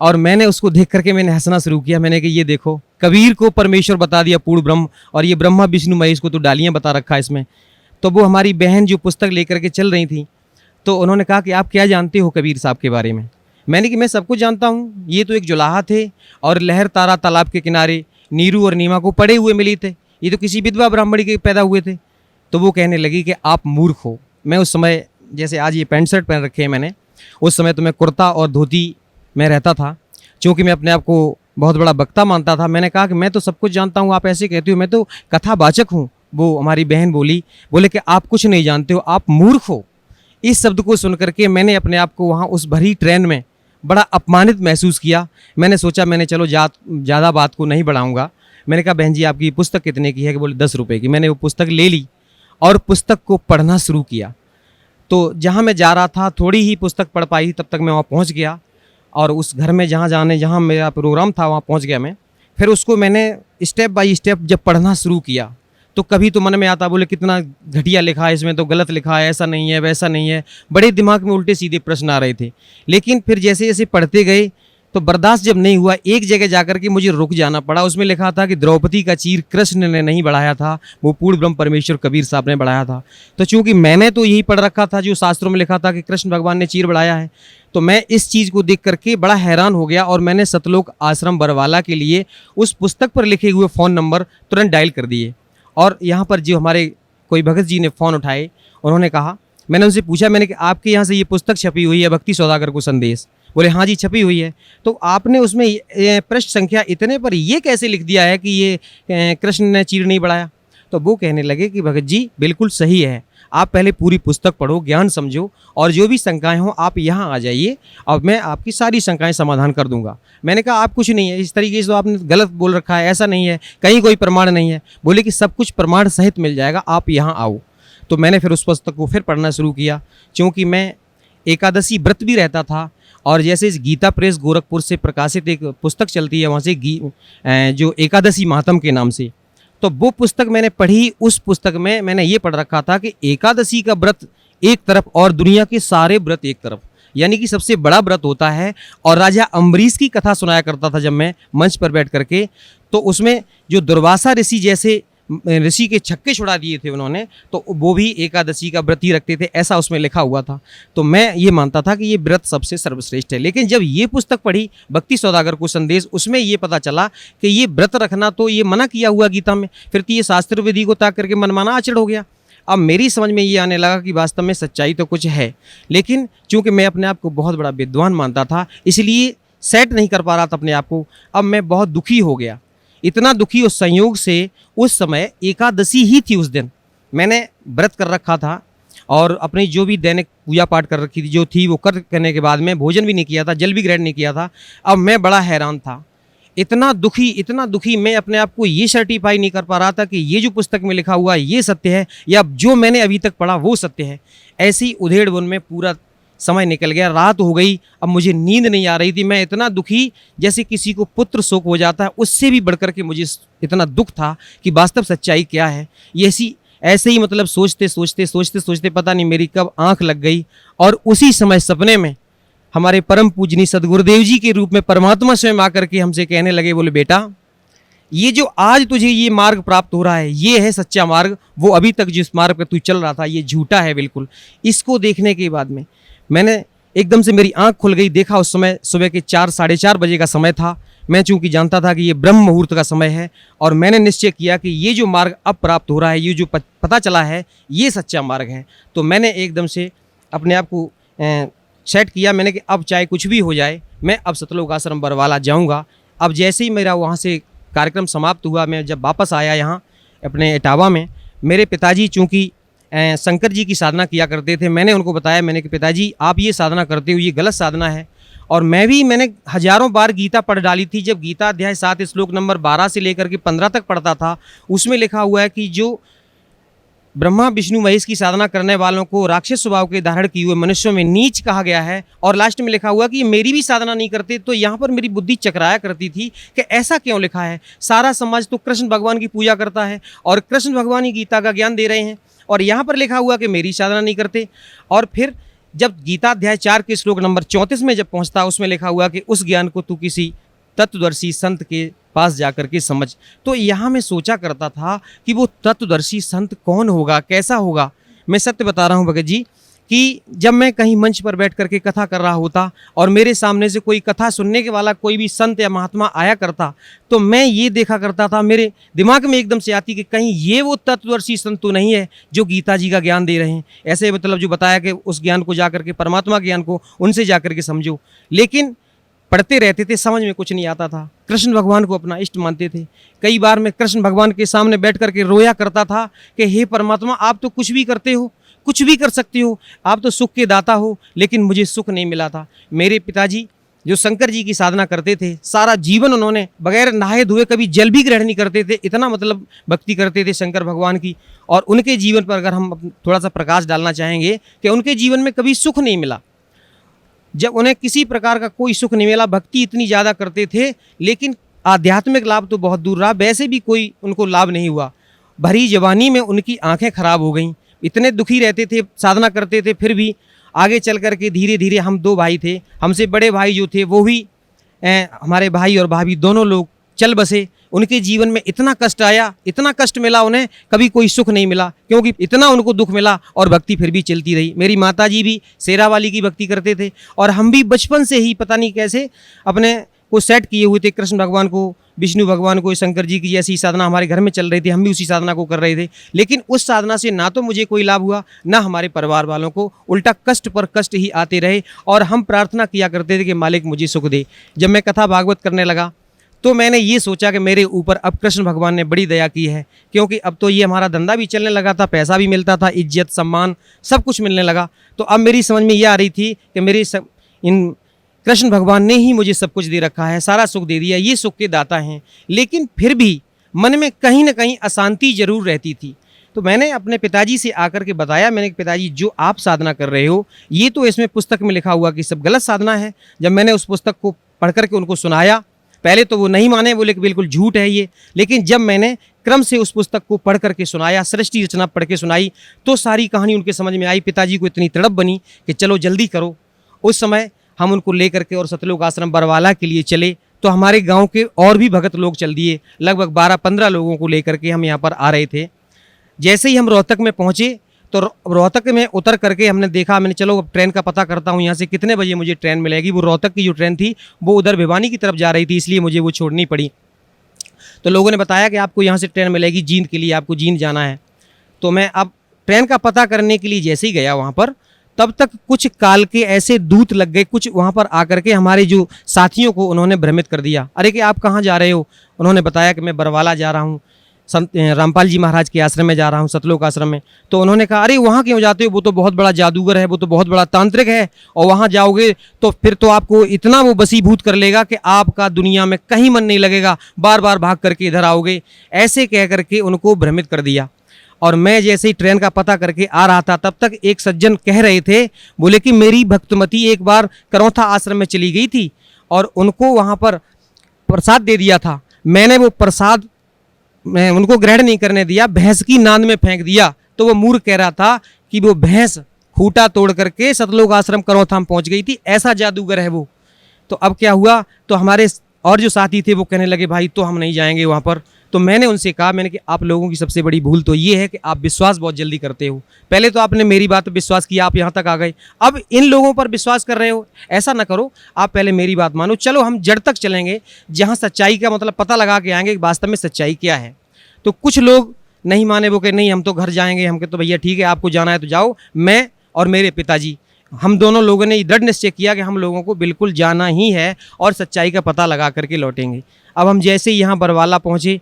और मैंने उसको देख करके मैंने हंसना शुरू किया। मैंने कहा ये देखो, कबीर को परमेश्वर बता दिया पूर्ण ब्रह्म, और ये ब्रह्मा विष्णु महेश को तो डालियाँ बता रखा है इसमें। तो वो हमारी बहन जो पुस्तक लेकर के चल रही थी, तो उन्होंने कहा कि आप क्या जानते हो कबीर साहब के बारे में? मैंने कि मैं सब कुछ जानता हूँ, ये तो एक जुलाहा थे और लहर तारा तालाब के किनारे नीरू और नीमा को पड़े हुए मिली थे, ये तो किसी विधवा ब्राह्मणी के पैदा हुए थे। तो वो कहने लगी कि आप मूर्ख हो। मैं उस समय, जैसे आज ये पैंट शर्ट पहन रखे हैं मैंने, उस समय तो मैं कुर्ता और धोती में रहता था, क्योंकि मैं अपने आप को बहुत बड़ा वक्ता मानता था। मैंने कहा कि मैं तो सब कुछ जानता हूँ, आप ऐसे कहती हो, मैं तो कथावाचक हूँ। वो हमारी बहन बोले कि आप कुछ नहीं जानते हो, आप मूर्ख हो। इस शब्द को सुन करके मैंने अपने आप को वहाँ उस भरी ट्रेन में बड़ा अपमानित महसूस किया। मैंने सोचा, मैंने चलो ज़्यादा बात को नहीं बढ़ाऊँगा। मैंने कहा बहन जी आपकी पुस्तक कितने की है? कि बोले 10 रुपये की। मैंने वो पुस्तक ले ली और पुस्तक को पढ़ना शुरू किया। तो जहाँ मैं जा रहा था, थोड़ी ही पुस्तक पढ़ पाई, तब तक मैं वहाँ पहुँच गया और उस घर में जहाँ मेरा प्रोग्राम था वहाँ पहुँच गया मैं। फिर उसको मैंने स्टेप बाय स्टेप जब पढ़ना शुरू किया, तो कभी तो मन में आता, बोले कितना घटिया लिखा है इसमें, तो गलत लिखा है, ऐसा नहीं है, वैसा नहीं है। बड़े दिमाग में उल्टे सीधे प्रश्न आ रहे थे। लेकिन फिर जैसे जैसे पढ़ते गए तो बर्दाश्त जब नहीं हुआ, एक जगह जाकर के मुझे रुक जाना पड़ा। उसमें लिखा था कि द्रौपदी का चीर कृष्ण ने नहीं बढ़ाया था, वो पूर्ण ब्रह्म परमेश्वर कबीर साहब ने बढ़ाया था। तो चूंकि मैंने तो यही पढ़ रखा था जो शास्त्रों में लिखा था कि कृष्ण भगवान ने चीर बढ़ाया है, तो मैं इस चीज़ को देख करके बड़ा हैरान हो गया और मैंने सतलोक आश्रम बरवाला के लिए उस पुस्तक पर लिखे हुए फ़ोन नंबर तुरंत डायल कर दिए। और यहाँ पर जो हमारे कोई भगत जी ने फ़ोन उठाए, उन्होंने कहा, मैंने उनसे पूछा, मैंने कि आपके यहाँ से ये पुस्तक छपी हुई है भक्ति सौदागर को संदेश? बोले हाँ जी छपी हुई है। तो आपने उसमें पृष्ठ संख्या इतने पर ये कैसे लिख दिया है कि ये कृष्ण ने चीर नहीं बढ़ाया? तो वो कहने लगे कि भगत जी बिल्कुल सही है, आप पहले पूरी पुस्तक पढ़ो, ज्ञान समझो, और जो भी शंकाएं हो आप यहाँ आ जाइए और मैं आपकी सारी शंकाएं समाधान कर दूंगा। मैंने कहा आप कुछ नहीं है, इस तरीके से तो आपने गलत बोल रखा है, ऐसा नहीं है, कहीं कोई प्रमाण नहीं है। बोले कि सब कुछ प्रमाण सहित मिल जाएगा, आप यहाँ आओ। तो मैंने फिर उस पुस्तक को फिर पढ़ना शुरू किया, क्योंकि मैं एकादशी व्रत भी रहता था। और जैसे इस गीता प्रेस गोरखपुर से प्रकाशित एक पुस्तक चलती है वहाँ से जो एकादशी महात्म के नाम से, तो वो पुस्तक मैंने पढ़ी। उस पुस्तक में मैंने ये पढ़ रखा था कि एकादशी का व्रत एक तरफ और दुनिया के सारे व्रत एक तरफ, यानी कि सबसे बड़ा व्रत होता है। और राजा अम्बरीश की कथा सुनाया करता था जब मैं मंच पर बैठ करके, तो उसमें जो दुर्वासा ऋषि जैसे ऋषि के छक्के छुड़ा दिए थे उन्होंने, तो वो भी एकादशी का व्रत ही रखते थे, ऐसा उसमें लिखा हुआ था। तो मैं ये मानता था कि ये व्रत सबसे सर्वश्रेष्ठ है। लेकिन जब ये पुस्तक पढ़ी भक्ति सौदागर को संदेश, उसमें ये पता चला कि ये व्रत रखना तो ये मना किया हुआ गीता में, फिर तो ये शास्त्र विधि को त्याग करके मनमाना आचरण हो गया। अब मेरी समझ में ये आने लगा कि वास्तव में सच्चाई तो कुछ है, लेकिन चूंकि मैं अपने आप को बहुत बड़ा विद्वान मानता था, इसलिए सेट नहीं कर पा रहा था अपने आप को। अब मैं बहुत दुखी हो गया, इतना दुखी उस संयोग से, उस समय एकादशी ही थी। उस दिन मैंने व्रत कर रखा था और अपनी जो भी दैनिक पूजा पाठ कर रखी थी जो थी वो करने के बाद में भोजन भी नहीं किया था, जल भी ग्रहण नहीं किया था। अब मैं बड़ा हैरान था, इतना दुखी मैं अपने आप को ये सर्टिफाई नहीं कर पा रहा था कि ये जो पुस्तक में लिखा हुआ ये सत्य है या जो मैंने अभी तक पढ़ा वो सत्य है। ऐसी उधेड़ बुन में पूरा समय निकल गया, रात हो गई, अब मुझे नींद नहीं आ रही थी। मैं इतना दुखी, जैसे किसी को पुत्र शोक हो जाता है, उससे भी बढ़कर के मुझे इतना दुख था कि वास्तव सच्चाई क्या है। ये ऐसे ही मतलब सोचते पता नहीं मेरी कब आंख लग गई और उसी समय सपने में हमारे परम पूजनीय सदगुरुदेव जी के रूप में परमात्मा स्वयं आकर के हमसे कहने लगे, बोले बेटा ये जो आज तुझे ये मार्ग प्राप्त हो रहा है ये है सच्चा मार्ग, वो अभी तक जिस मार्ग पर तू चल रहा था ये झूठा है बिल्कुल। इसको देखने के बाद में मैंने एकदम से मेरी आंख खुल गई, देखा उस समय सुबह के 4 साढ़े 4 बजे का समय था। मैं चूंकि जानता था कि ये ब्रह्म मुहूर्त का समय है और मैंने निश्चय किया कि ये जो मार्ग अब प्राप्त हो रहा है, ये जो पता चला है ये सच्चा मार्ग है। तो मैंने एकदम से अपने आप को सेट किया, मैंने कि अब चाहे कुछ भी हो जाए मैं अब सतलोक आश्रम बरवाला जाऊंगा। अब जैसे ही मेरा वहाँ से कार्यक्रम समाप्त हुआ, मैं जब वापस आया यहाँ अपने इटावा में, मेरे पिताजी चूँकि शंकर जी की साधना किया करते थे, मैंने उनको बताया, मैंने कि पिताजी आप ये साधना करते हो ये गलत साधना है। और मैंने हजारों बार गीता पढ़ डाली थी। जब गीता अध्याय 7 श्लोक नंबर 12 से लेकर के 15 तक पढ़ता था, उसमें लिखा हुआ है कि जो ब्रह्मा विष्णु महेश की साधना करने वालों को राक्षस स्वभाव के धारण किए हुए मनुष्यों में नीच कहा गया है। और लास्ट में लिखा हुआ कि ये मेरी भी साधना नहीं करते। तो यहाँ पर मेरी बुद्धि चकराया करती थी कि ऐसा क्यों लिखा है, सारा समाज तो कृष्ण भगवान की पूजा करता है और कृष्ण भगवान ही गीता का ज्ञान दे रहे हैं और यहाँ पर लिखा हुआ कि मेरी साधना नहीं करते। और फिर जब गीता अध्याय 4 के श्लोक नंबर 34 में जब पहुँचता, उसमें लिखा हुआ कि उस ज्ञान को तू किसी तत्वदर्शी संत के पास जाकर के समझ। तो यहाँ मैं सोचा करता था कि वो तत्वदर्शी संत कौन होगा, कैसा होगा। मैं सत्य बता रहा हूँ भगत जी कि जब मैं कहीं मंच पर बैठ करके कथा कर रहा होता और मेरे सामने से कोई कथा सुनने के वाला कोई भी संत या महात्मा आया करता, तो मैं ये देखा करता था, मेरे दिमाग में एकदम से आती कि कहीं ये वो तत्वदर्शी संत तो नहीं है जो गीता जी का ज्ञान दे रहे हैं। ऐसे मतलब जो बताया कि उस ज्ञान को जाकर के, परमात्मा ज्ञान को उनसे जाकर के समझो। लेकिन पढ़ते रहते थे, समझ में कुछ नहीं आता था। कृष्ण भगवान को अपना इष्ट मानते थे। कई बार मैं कृष्ण भगवान के सामने बैठ करके रोया करता था कि हे परमात्मा, आप तो कुछ भी करते हो, कुछ भी कर सकते हो, आप तो सुख के दाता हो, लेकिन मुझे सुख नहीं मिला था। मेरे पिताजी जो शंकर जी की साधना करते थे, सारा जीवन उन्होंने बगैर नहाए धोए कभी जल भी ग्रहण नहीं करते थे, इतना मतलब भक्ति करते थे शंकर भगवान की। और उनके जीवन पर अगर हम थोड़ा सा प्रकाश डालना चाहेंगे कि उनके जीवन में कभी सुख नहीं मिला, जब उन्हें किसी प्रकार का कोई सुख नहीं मिला। भक्ति इतनी ज़्यादा करते थे लेकिन आध्यात्मिक लाभ तो बहुत दूर रहा, वैसे भी कोई उनको लाभ नहीं हुआ। भरी जवानी में उनकी आंखें खराब हो गईं, इतने दुखी रहते थे, साधना करते थे, फिर भी आगे चल कर के धीरे धीरे, हम 2 भाई थे, हमसे बड़े भाई जो थे वो भी हमारे भाई और भाभी दोनों लोग चल बसे। उनके जीवन में इतना कष्ट आया, इतना कष्ट मिला उन्हें, कभी कोई सुख नहीं मिला, क्योंकि इतना उनको दुख मिला और भक्ति फिर भी चलती रही। मेरी माताजी भी शेरावाली की भक्ति करते थे और हम भी बचपन से ही पता नहीं कैसे अपने को सेट किए हुए थे। कृष्ण भगवान को, विष्णु भगवान को, शंकर जी की जैसी साधना हमारे घर में चल रही थी, हम भी उसी साधना को कर रहे थे। लेकिन उस साधना से ना तो मुझे कोई लाभ हुआ, ना हमारे परिवार वालों को, उल्टा कष्ट पर कष्ट ही आते रहे। और हम प्रार्थना किया करते थे कि मालिक मुझे सुख दे। जब मैं कथा भागवत करने लगा तो मैंने ये सोचा कि मेरे ऊपर अब कृष्ण भगवान ने बड़ी दया की है, क्योंकि अब तो ये हमारा धंधा भी चलने लगा था, पैसा भी मिलता था, इज्जत सम्मान सब कुछ मिलने लगा। तो अब मेरी समझ में ये आ रही थी कि इन कृष्ण भगवान ने ही मुझे सब कुछ दे रखा है, सारा सुख दे दिया, ये सुख के दाता हैं। लेकिन फिर भी मन में कहीं ना कहीं अशांति जरूर रहती थी। तो मैंने अपने पिताजी से आकर के बताया, मैंने कि पिताजी जो आप साधना कर रहे हो ये तो इसमें पुस्तक में लिखा हुआ कि सब गलत साधना है। जब मैंने उस पुस्तक को पढ़ करके उनको सुनाया, पहले तो वो नहीं माने, बोले कि बिल्कुल झूठ है ये। लेकिन जब मैंने क्रम से उस पुस्तक को पढ़ करके सुनाया, सृष्टि रचना पढ़ के सुनाई, तो सारी कहानी उनके समझ में आई। पिताजी को इतनी तड़प बनी कि चलो जल्दी करो। उस समय हम उनको लेकर के और सतलोक आश्रम बरवाला के लिए चले, तो हमारे गांव के और भी भगत लोग चल दिए। लगभग 12-15 लोगों को लेकर के हम यहाँ पर आ रहे थे। जैसे ही हम रोहतक में पहुँचे तो रोहतक में उतर करके हमने देखा, मैंने चलो अब ट्रेन का पता करता हूँ यहाँ से कितने बजे मुझे ट्रेन मिलेगी। वो रोहतक की जो ट्रेन थी वो उधर भिवानी की तरफ जा रही थी, इसलिए मुझे वो छोड़नी पड़ी। तो लोगों ने बताया कि आपको यहाँ से ट्रेन मिलेगी जींद के लिए, आपको जींद जाना है। तो मैं अब ट्रेन का पता करने के लिए जैसे ही गया वहाँ पर, तब तक कुछ काल के ऐसे दूत लग गए, कुछ वहाँ पर आकर के हमारे जो साथियों को उन्होंने भ्रमित कर दिया। अरे कि आप कहाँ जा रहे हो? उन्होंने बताया कि मैं बरवाला जा रहा हूँ, संत रामपाल जी महाराज के आश्रम में जा रहा हूँ, सतलोक आश्रम में। तो उन्होंने कहा अरे वहाँ क्यों जाते हो? वो तो बहुत बड़ा जादूगर है, वो तो बहुत बड़ा तांत्रिक है, और वहाँ जाओगे तो फिर तो आपको इतना वो बसीभूत कर लेगा कि आपका दुनिया में कहीं मन नहीं लगेगा, बार बार भाग करके इधर आओगे। ऐसे कह करके उनको भ्रमित कर दिया। और मैं जैसे ही ट्रेन का पता करके आ रहा था, तब तक एक सज्जन कह रहे थे, बोले कि मेरी भक्तमती एक बार करौथा आश्रम में चली गई थी और उनको वहाँ पर प्रसाद दे दिया था। मैंने वो प्रसाद मैं उनको ग्रहण नहीं करने दिया, भैंस की नांद में फेंक दिया। तो वो मूर्ख कह रहा था कि वो भैंस खूंटा तोड़ करके सतलोक आश्रम करौथा में पहुँच गई थी, ऐसा जादूगर है वो। तो अब क्या हुआ, तो हमारे और जो साथी थे वो कहने लगे भाई तो हम नहीं जाएंगे वहाँ पर। तो मैंने उनसे कहा, मैंने कि आप लोगों की सबसे बड़ी भूल तो ये है कि आप विश्वास बहुत जल्दी करते हो। पहले तो आपने मेरी बात पर विश्वास किया, आप यहाँ तक आ गए, अब इन लोगों पर विश्वास कर रहे हो। ऐसा ना करो, आप पहले मेरी बात मानो, चलो हम जड़ तक चलेंगे, जहाँ सच्चाई का मतलब पता लगा के आएंगे कि वास्तव में सच्चाई क्या है। तो कुछ लोग नहीं माने, वो कहे नहीं हम तो घर जाएंगे। हम कहे तो भैया ठीक है, आपको जाना है तो जाओ। मैं और मेरे पिताजी, हम दोनों लोगों ने दृढ़ निश्चय किया कि हम लोगों को बिल्कुल जाना ही है और सच्चाई का पता लगा करके लौटेंगे। अब हम जैसे ही यहाँ बरवाला पहुँचे,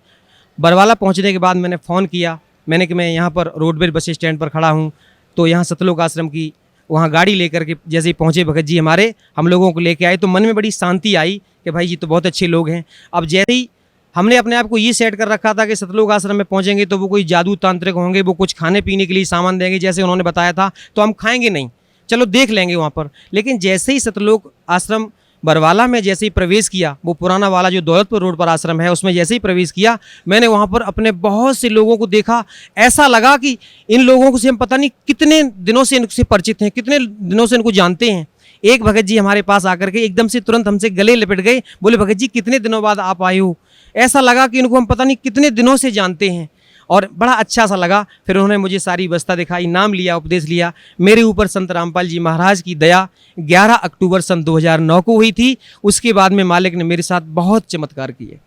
बरवाला पहुँचने के बाद मैंने फ़ोन किया, मैंने कि मैं यहाँ पर रोडवेज बस स्टैंड पर खड़ा हूँ। तो यहाँ सतलोक आश्रम की वहाँ गाड़ी लेकर के जैसे ही पहुँचे भगत जी हमारे, हम लोगों को लेके आए, तो मन में बड़ी शांति आई कि भाई जी तो बहुत अच्छे लोग हैं। अब जैसे ही हमने अपने आप को ये सेट कर रखा था कि सतलोक आश्रम में पहुँचेंगे तो वो कोई जादू तांत्रिक होंगे, वो कुछ खाने पीने के लिए सामान देंगे जैसे उन्होंने बताया था, तो हम खाएंगे नहीं, चलो देख लेंगे वहाँ पर। लेकिन जैसे ही सतलोक आश्रम बरवाला में जैसे ही प्रवेश किया, वो पुराना वाला जो दौलतपुर रोड पर आश्रम है उसमें जैसे ही प्रवेश किया, मैंने वहाँ पर अपने बहुत से लोगों को देखा। ऐसा लगा कि इन लोगों से हम पता नहीं कितने दिनों से इनसे परिचित हैं, कितने दिनों से इनको जानते हैं। एक भगत जी हमारे पास आकर के एकदम से तुरंत हमसे गले लिपट गए, बोले भगत जी कितने दिनों बाद आप आए हो। ऐसा लगा कि इनको हम पता नहीं कितने दिनों से जानते हैं, और बड़ा अच्छा सा लगा। फिर उन्होंने मुझे सारी व्यवस्था दिखाई, नाम लिया, उपदेश लिया। मेरे ऊपर संत रामपाल जी महाराज की दया 11 अक्टूबर सन 2009 को हुई थी। उसके बाद में मालिक ने मेरे साथ बहुत चमत्कार किए।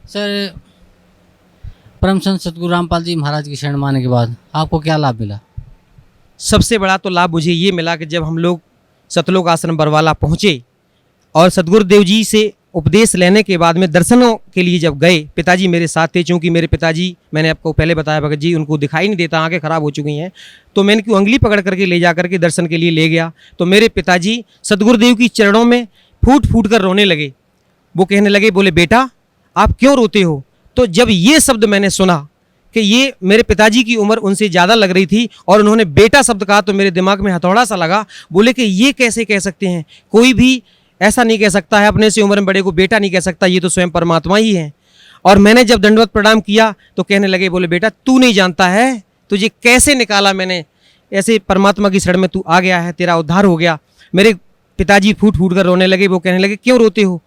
सर, परम संत सतगुरु रामपाल जी महाराज की शरण माने के बाद आपको क्या लाभ मिला? सबसे बड़ा तो लाभ मुझे ये मिला कि जब हम लोग सतलोक आश्रम बरवाला पहुँचे और सतगुरुदेव जी से उपदेश लेने के बाद में दर्शनों के लिए जब गए, पिताजी मेरे साथ थे। चूँकि मेरे पिताजी, मैंने आपको पहले बताया भगत जी, उनको दिखाई नहीं देता, आंखें खराब हो चुकी हैं, तो मैंने उनकी उंगली पकड़ करके ले जा करके दर्शन के लिए ले गया। तो मेरे पिताजी सतगुरुदेव की चरणों में फूट फूट कर रोने लगे। वो कहने लगे, बोले बेटा आप क्यों रोते हो? तो जब ये शब्द मैंने सुना कि ये मेरे पिताजी की उम्र उनसे ज़्यादा लग रही थी और उन्होंने बेटा शब्द कहा, तो मेरे दिमाग में हथौड़ा सा लगा। बोले कि ये कैसे कह सकते हैं, कोई भी ऐसा नहीं कह सकता है, अपने से उम्र में बड़े को बेटा नहीं कह सकता, ये तो स्वयं परमात्मा ही है। और मैंने जब दंडवत प्रणाम किया तो कहने लगे, बोले बेटा तू नहीं जानता है, तुझे कैसे निकाला मैंने, ऐसे परमात्मा की शरण में तू आ गया है, तेरा उद्धार हो गया। मेरे पिताजी फूट फूट कर रोने लगे। वो कहने लगे क्यों रोते हो?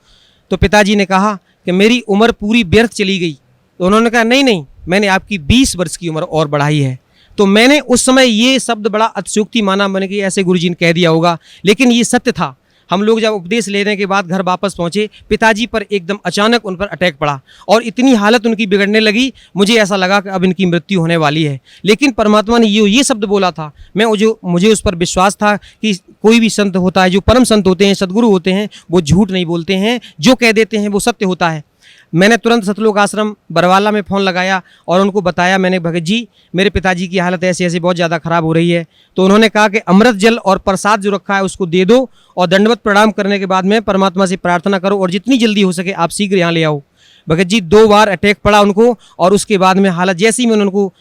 तो पिताजी ने कहा कि मेरी उम्र पूरी व्यर्थ चली गई। तो उन्होंने कहा नहीं नहीं, मैंने आपकी 20 वर्ष की उम्र और बढ़ाई है। तो मैंने उस समय ये शब्द बड़ा अतिशयोक्ति माना, मैंने कि ऐसे गुरुजी ने कह दिया होगा, लेकिन ये सत्य था। हम लोग जब उपदेश लेने के बाद घर वापस पहुँचे, पिताजी पर एकदम अचानक उन पर अटैक पड़ा और इतनी हालत उनकी बिगड़ने लगी, मुझे ऐसा लगा कि अब इनकी मृत्यु होने वाली है। लेकिन परमात्मा ने ये शब्द बोला था, मुझे उस पर विश्वास था कि कोई भी संत होता है, जो परम संत होते हैं, सद्गुरु होते हैं, वो झूठ नहीं बोलते हैं, जो कह देते हैं वो सत्य होता है। मैंने तुरंत सतलोक आश्रम बरवाला में फ़ोन लगाया और उनको बताया, मैंने भगत जी मेरे पिताजी की हालत ऐसे ऐसे बहुत ज़्यादा ख़राब हो रही है। तो उन्होंने कहा कि अमृत जल और प्रसाद जो रखा है उसको दे दो और दंडवत प्रणाम करने के बाद में परमात्मा से प्रार्थना करो और जितनी जल्दी हो सके आप शीघ्र यहाँ ले आओ। भगत जी 2 बार अटैक पड़ा उनको और उसके बाद में हालत, जैसे ही मैंने उनको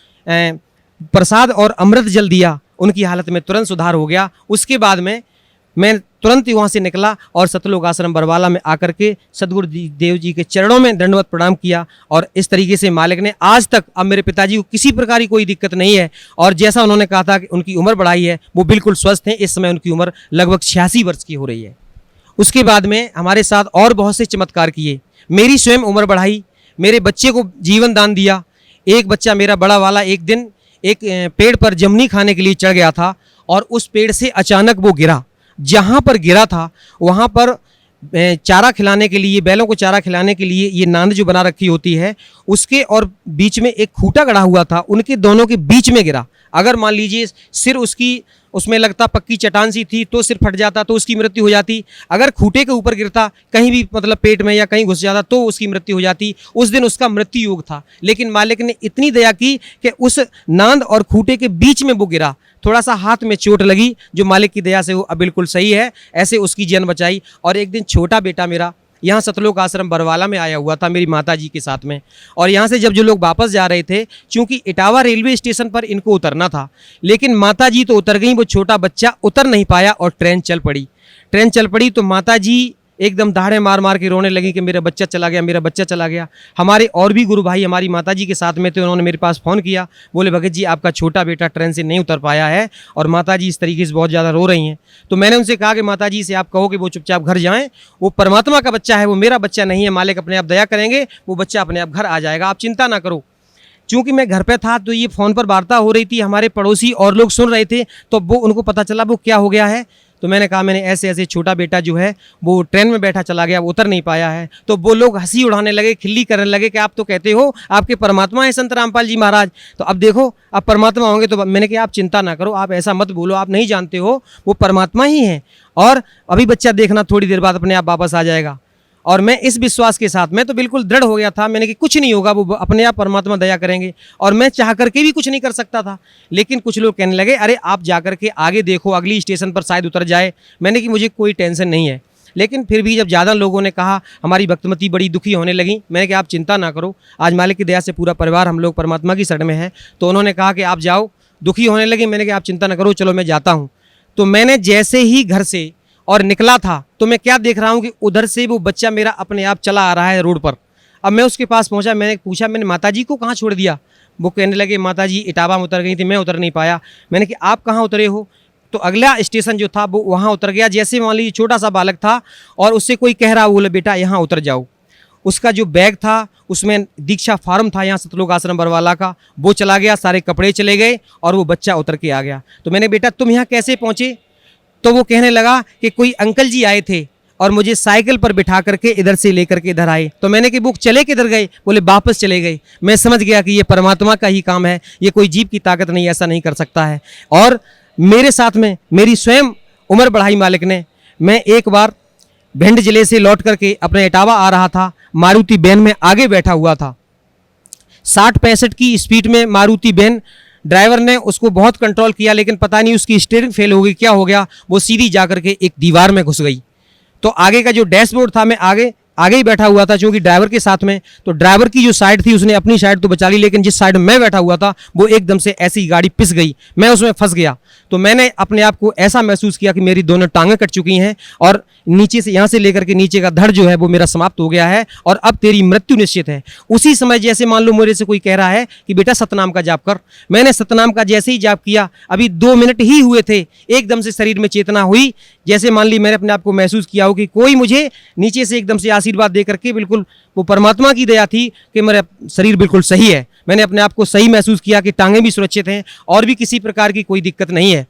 प्रसाद और अमृत जल दिया, उनकी हालत में तुरंत सुधार हो गया। उसके बाद में मैं तुरंत ही वहाँ से निकला और सतलोक आश्रम बरवाला में आकर के सदगुरु देव जी के चरणों में दंडवत प्रणाम किया। और इस तरीके से मालिक ने आज तक, अब मेरे पिताजी को किसी प्रकार की कोई दिक्कत नहीं है, और जैसा उन्होंने कहा था कि उनकी उम्र बढ़ाई है, वो बिल्कुल स्वस्थ हैं। इस समय उनकी उम्र लगभग 86 वर्ष की हो रही है। उसके बाद में हमारे साथ और बहुत से चमत्कार किए, मेरी स्वयं उम्र बढ़ाई, मेरे बच्चे को जीवन दान दिया। एक बच्चा मेरा बड़ा वाला एक दिन एक पेड़ पर जमनी खाने के लिए चढ़ गया था और उस पेड़ से अचानक वो गिरा। जहाँ पर गिरा था वहाँ पर चारा खिलाने के लिए, बैलों को चारा खिलाने के लिए ये नांद जो बना रखी होती है, उसके और बीच में एक खूंटा गड़ा हुआ था, उनके दोनों के बीच में गिरा। अगर मान लीजिए सिर उसकी उसमें लगता पक्की चट्टान सी थी तो सिर फट जाता, तो उसकी मृत्यु हो जाती। अगर खूंटे के ऊपर गिरता कहीं भी, मतलब पेट में या कहीं घुस जाता, तो उसकी मृत्यु हो जाती। उस दिन उसका मृत्यु योग था, लेकिन मालिक ने इतनी दया की कि उस नांद और खूंटे के बीच में वो गिरा। थोड़ा सा हाथ में चोट लगी, जो मालिक की दया से वो अब बिल्कुल सही है, ऐसे उसकी जान बचाई। और एक दिन छोटा बेटा मेरा यहाँ सतलोक आश्रम बरवाला में आया हुआ था मेरी माता जी के साथ में, और यहाँ से जब जो लोग वापस जा रहे थे, चूंकि इटावा रेलवे स्टेशन पर इनको उतरना था, लेकिन माता जी तो उतर गई, वो छोटा बच्चा उतर नहीं पाया और ट्रेन चल पड़ी। ट्रेन चल पड़ी तो माता जी एकदम दहाड़े मार मार के रोने लगी कि मेरा बच्चा चला गया, मेरा बच्चा चला गया। हमारे और भी गुरु भाई हमारी माता जी के साथ में थे, उन्होंने मेरे पास फ़ोन किया, बोले भगत जी आपका छोटा बेटा ट्रेन से नहीं उतर पाया है और माता जी इस तरीके से बहुत ज़्यादा रो रही हैं। तो मैंने उनसे कहा कि माता जी से आप कहो कि वो चुपचाप घर जाएँ, वो परमात्मा का बच्चा है, वो मेरा बच्चा नहीं है, मालिक अपने आप दया करेंगे, वो बच्चा अपने आप घर आ जाएगा, आप चिंता ना करो। चूँकि मैं घर पे था तो ये फ़ोन पर वार्ता हो रही थी, हमारे पड़ोसी और लोग सुन रहे थे, तो वो उनको पता चला वो क्या हो गया है। तो मैंने कहा मैंने ऐसे ऐसे छोटा बेटा जो है वो ट्रेन में बैठा चला गया, वो उतर नहीं पाया है। तो वो लोग हंसी उड़ाने लगे, खिल्ली करने लगे कि आप तो कहते हो आपके परमात्मा हैं संत रामपाल जी महाराज, तो अब देखो आप परमात्मा होंगे। तो मैंने कहा आप चिंता ना करो, आप ऐसा मत बोलो, आप नहीं जानते हो, वो परमात्मा ही हैं, और अभी बच्चा देखना थोड़ी देर बाद अपने आप वापस आ जाएगा। और मैं इस विश्वास के साथ, मैं तो बिल्कुल दृढ़ हो गया था, मैंने कि कुछ नहीं होगा, वो अपने आप परमात्मा दया करेंगे, और मैं चाह करके भी कुछ नहीं कर सकता था। लेकिन कुछ लोग कहने लगे अरे आप जा करके आगे देखो, अगली स्टेशन पर शायद उतर जाए। मैंने कि मुझे कोई टेंशन नहीं है। लेकिन फिर भी जब ज़्यादा लोगों ने कहा, हमारी भक्तमती बड़ी दुखी होने लगी, मैंने कहा आप चिंता ना करो, आज मालिक की दया से पूरा परिवार हम लोग परमात्मा की शरण में है। तो उन्होंने कहा कि आप जाओ, दुखी होने लगी। मैंने कहा आप चिंता ना करो, चलो मैं जाता हूँ। तो मैंने जैसे ही घर से और निकला था तो मैं क्या देख रहा हूँ कि उधर से वो बच्चा मेरा अपने आप चला आ रहा है रोड पर। अब मैं उसके पास पहुँचा, मैंने पूछा मैंने माता जी को कहाँ छोड़ दिया। वो कहने लगे माता जी इटावा में उतर गई थी, मैं उतर नहीं पाया। मैंने कहा आप कहाँ उतरे हो? तो अगला स्टेशन जो था वो वहाँ उतर गया। जैसे मान लीजिए छोटा सा बालक था और उससे कोई कह रहा, बोले बेटा यहाँ उतर जाओ। उसका जो बैग था उसमें दीक्षा फार्म था यहाँ सतलोक आश्रम बरवाला का, वो चला गया, सारे कपड़े चले गए और वो बच्चा उतर के आ गया। तो मैंने बेटा तुम यहाँ कैसे पहुँचे? तो वो कहने लगा कि कोई अंकल जी आए थे और मुझे साइकिल पर बिठा करके इधर से लेकर के इधर आए। तो मैंने कि वो चले किधर गए? बोले वापस चले गए। मैं समझ गया कि ये परमात्मा का ही काम है, ये कोई जीव की ताकत नहीं, ऐसा नहीं कर सकता है। और मेरे साथ में मेरी स्वयं उम्र बढ़ाई मालिक ने। मैं एक बार भिंड जिले से लौट करके अपने इटावा आ रहा था, मारुति वैन में आगे बैठा हुआ था, 60-65 की स्पीड में मारुति वैन, ड्राइवर ने उसको बहुत कंट्रोल किया, लेकिन पता नहीं उसकी स्टीयरिंग फेल हो गई, क्या हो गया, वो सीधी जा करके एक दीवार में घुस गई। तो आगे का जो डैशबोर्ड था, मैं आगे ही बैठा हुआ था क्योंकि ड्राइवर के साथ में, तो ड्राइवर की जो साइड थी उसने अपनी साइड तो बचा ली, लेकिन जिस साइड में मैं बैठा हुआ था वो एकदम से ऐसी गाड़ी पिस गई, मैं उसमें फंस गया। तो मैंने अपने आप को ऐसा महसूस किया कि मेरी दोनों टांगें कट चुकी हैं और नीचे से, यहाँ से लेकर के नीचे का धड़ जो है वो मेरा समाप्त हो गया है और अब तेरी मृत्यु निश्चित है। उसी समय जैसे मान लो मेरे से कोई कह रहा है कि बेटा सतनाम का जाप कर, मैंने सतनाम का जैसे ही जाप किया, अभी 2 मिनट ही हुए थे, एकदम से शरीर में चेतना हुई। जैसे मान ली मैंने अपने आप को महसूस किया हो कि कोई मुझे नीचे से एकदम से आशीर्वाद दे करके, बिल्कुल वो परमात्मा की दया थी कि मेरा शरीर बिल्कुल सही है। मैंने अपने आप को सही महसूस किया कि टांगें भी सुरक्षित हैं और भी किसी प्रकार की कोई दिक्कत नहीं है।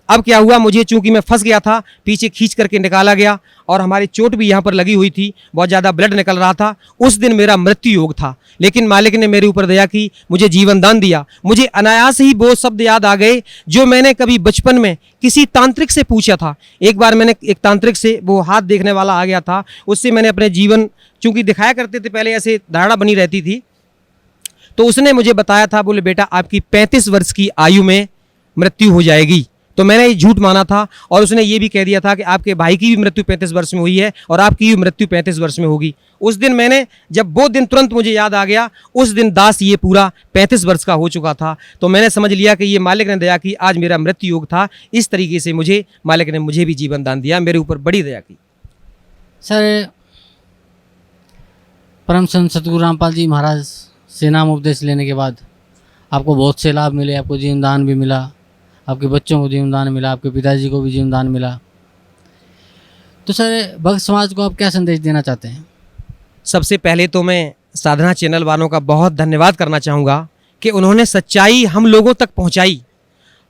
अब क्या हुआ, मुझे चूंकि मैं फंस गया था, पीछे खींच करके निकाला गया और हमारी चोट भी यहाँ पर लगी हुई थी, बहुत ज़्यादा ब्लड निकल रहा था। उस दिन मेरा मृत्यु योग था, लेकिन मालिक ने मेरे ऊपर दया की, मुझे जीवन दान दिया। मुझे अनायास ही वो शब्द याद आ गए जो मैंने कभी बचपन में किसी तांत्रिक से पूछा था। एक बार मैंने एक तांत्रिक से, वो हाथ देखने वाला आ गया था, उससे मैंने अपने जीवन, चूंकि दिखाया करते थे पहले, ऐसे धारणा बनी रहती थी, तो उसने मुझे बताया था, बोले बेटा आपकी 35 वर्ष की आयु में मृत्यु हो जाएगी। तो मैंने ये झूठ माना था और उसने ये भी कह दिया था कि आपके भाई की भी मृत्यु 35 वर्ष में हुई है और आपकी भी मृत्यु 35 वर्ष में होगी। उस दिन मैंने, जब वो दिन तुरंत मुझे याद आ गया, उस दिन दास ये पूरा 35 वर्ष का हो चुका था। तो मैंने समझ लिया कि ये मालिक ने दया की, आज मेरा मृत्यु योग था। इस तरीके से मुझे मालिक ने मुझे भी जीवन दान दिया, मेरे ऊपर बड़ी दया की। सर, परम संत सतगुरु रामपाल जी महाराज से नाम उपदेश लेने के बाद आपको बहुत से लाभ मिले, आपको जीवन दान भी मिला, आपके बच्चों को जीवन दान मिला, आपके पिताजी को भी जीवन दान मिला। तो सर, भक्त समाज को आप क्या संदेश देना चाहते हैं? सबसे पहले तो मैं साधना चैनल वालों का बहुत धन्यवाद करना चाहूँगा कि उन्होंने सच्चाई हम लोगों तक पहुँचाई।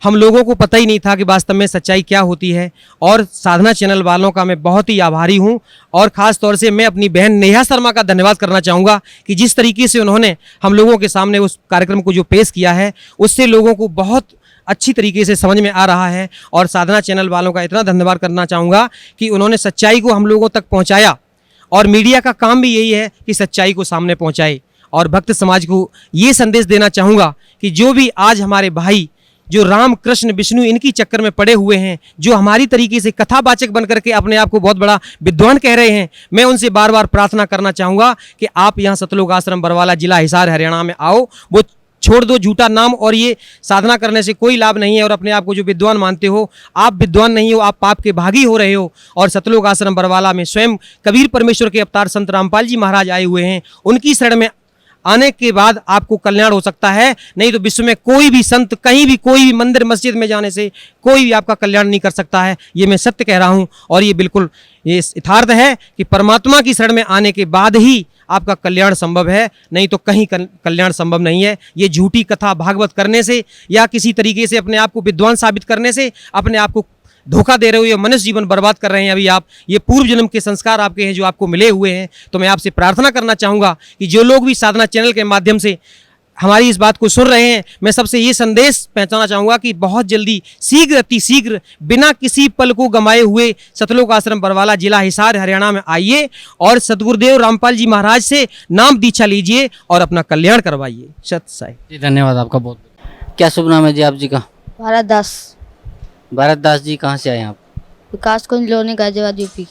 हम लोगों को पता ही नहीं था कि वास्तव में सच्चाई क्या होती है, और साधना चैनल वालों का मैं बहुत ही आभारी हूं। और ख़ास तौर से मैं अपनी बहन नेहा शर्मा का धन्यवाद करना चाहूँगा कि जिस तरीके से उन्होंने हम लोगों के सामने उस कार्यक्रम को जो पेश किया है, उससे लोगों को बहुत अच्छी तरीके से समझ में आ रहा है। और साधना चैनल वालों का इतना धन्यवाद करना चाहूँगा कि उन्होंने सच्चाई को हम लोगों तक पहुँचाया, और मीडिया का काम भी यही है कि सच्चाई को सामने पहुँचाए। और भक्त समाज को ये संदेश देना चाहूँगा कि जो भी आज हमारे भाई जो राम कृष्ण विष्णु इनकी चक्कर में पड़े हुए हैं, जो हमारी तरीके से कथावाचक बन करके अपने आप को बहुत बड़ा विद्वान कह रहे हैं, मैं उनसे बार बार प्रार्थना करना चाहूँगा कि आप यहाँ सतलोक आश्रम बरवाला, जिला हिसार, हरियाणा में आओ। वो छोड़ दो झूठा नाम, और ये साधना करने से कोई लाभ नहीं है। और अपने आप को जो विद्वान मानते हो, आप विद्वान नहीं हो, आप पाप के भागी हो रहे हो। और सतलोक आश्रम बरवाला में स्वयं कबीर परमेश्वर के अवतार संत रामपाल जी महाराज आए हुए हैं। उनकी शरण में आने के बाद आपको कल्याण हो सकता है, नहीं तो विश्व में कोई भी संत, कहीं भी, कोई भी मंदिर मस्जिद में जाने से कोई भी आपका कल्याण नहीं कर सकता है। ये मैं सत्य कह रहा हूँ, और ये बिल्कुल ये यथार्थ है कि परमात्मा की शरण में आने के बाद ही आपका कल्याण संभव है, नहीं तो कहीं कल्याण संभव नहीं है। ये झूठी कथा भागवत करने से या किसी तरीके से अपने आप को विद्वान साबित करने से अपने आप को धोखा दे रहे हो, या मनुष्य जीवन बर्बाद कर रहे हैं अभी आप। ये पूर्व जन्म के संस्कार आपके हैं जो आपको मिले हुए हैं। तो मैं आपसे प्रार्थना करना चाहूँगा कि जो लोग भी साधना चैनल के माध्यम से हमारी इस बात को सुन रहे हैं, मैं सबसे ये संदेश पहुंचाना चाहूँगा कि बहुत जल्दी, शीघ्र अति शीघ्र, बिना किसी पल को गंवाए हुए सतलोक आश्रम बरवाला, जिला हिसार, हरियाणा में आइए और सतगुरुदेव रामपाल जी महाराज से नाम दीक्षा लीजिए और अपना कल्याण करवाइए। सत साई। जी, धन्यवाद आपका बहुत। क्या शुभ नाम है जी आप जी का? भारत दास। भारत दास जी, कहाँ से आए आप? विकास कुंज लोनी, गाजियाबाद, यूपी।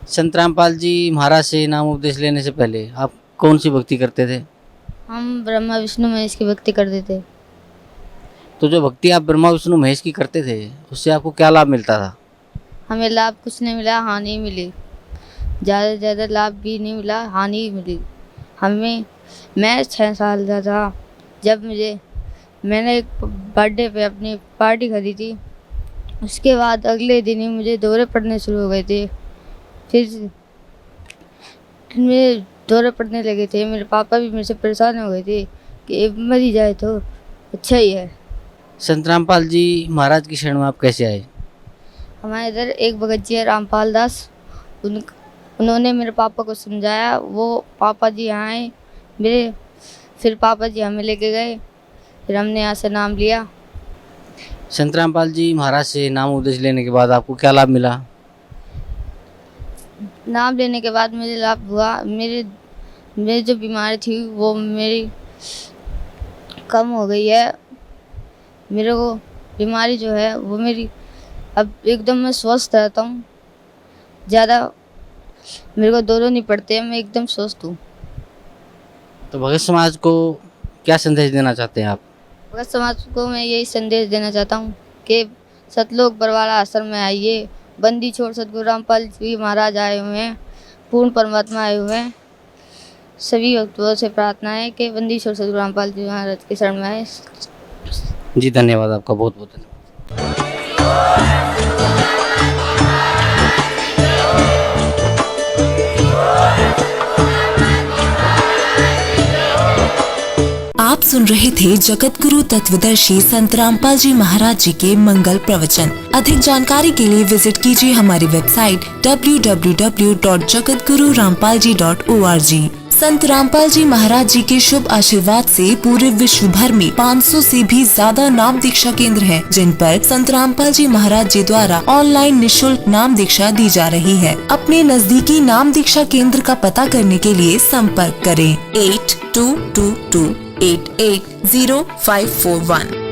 संत रामपाल जी महाराज से नाम उपदेश लेने से पहले आप कौन सी भक्ति करते थे? हम ब्रह्मा विष्णु महेश की भक्ति करते थे। तो जो भक्ति आप ब्रह्मा विष्णु महेश की करते थे, उससे आपको क्या लाभ मिलता था? हमें लाभ कुछ नहीं मिला, हानि मिली। ज़्यादा से ज़्यादा लाभ भी नहीं मिला, हानि मिली हमें। मैं 6 साल का था जब मैंने एक बर्थडे पे अपनी पार्टी खरीदी। उसके बाद अगले दिन ही मुझे दौरे पड़ने शुरू हो गए थे। फिर मेरे दौरे पड़ने लगे थे। मेरे पापा भी मेरे से परेशान हो गए थे कि मर ही जाए तो अच्छा ही है। संत रामपाल जी महाराज की शरण में आप कैसे आए? हमारे इधर एक भगत जी है रामपाल दास, उन्होंने मेरे पापा को समझाया। वो पापा जी यहाँ आए मेरे, फिर पापा जी हमें लेके गए, फिर हमने यहाँ से नाम लिया। संत रामपाल जी महाराज से नाम उपदेश लेने के बाद आपको क्या लाभ मिला? नाम लेने के बाद मुझे लाभ हुआ। मेरी जो बीमारी थी वो मेरी कम हो गई है। मेरे को बीमारी जो है वो मेरी अब एकदम मैं स्वस्थ रहता हूँ। ज़्यादा मेरे को दौरे नहीं पड़ते, मैं एकदम स्वस्थ हूँ। तो भगत समाज को क्या संदेश देना चाहते हैं आप? भगत समाज को मैं यही संदेश देना चाहता हूँ कि सतलोक बरवाला आश्रम में आइए। बंदी छोड़ सतगुरु रामपाल जी महाराज आए हुए हैं, पूर्ण परमात्मा आए हुए हैं। सभी भक्तों से प्रार्थना है कि बंदी छोड़ सतगुरु रामपाल जी महाराज की शरण में आए। जी, धन्यवाद आपका बहुत बहुत धन्यवाद। आप सुन रहे थे जगत गुरु तत्वदर्शी संत रामपाल जी महाराज जी के मंगल प्रवचन। अधिक जानकारी के लिए विजिट कीजिए हमारी वेबसाइट www.jagatgururampalji.org। संत रामपाल जी महाराज जी के शुभ आशीर्वाद से पूरे विश्व भर में 500 से भी ज्यादा नाम दीक्षा केंद्र हैं, जिन पर संत रामपाल जी महाराज जी द्वारा ऑनलाइन निशुल्क नाम दीक्षा दी जा रही है। अपने नजदीकी नाम दीक्षा केंद्र का पता करने के लिए संपर्क करें 8222880541।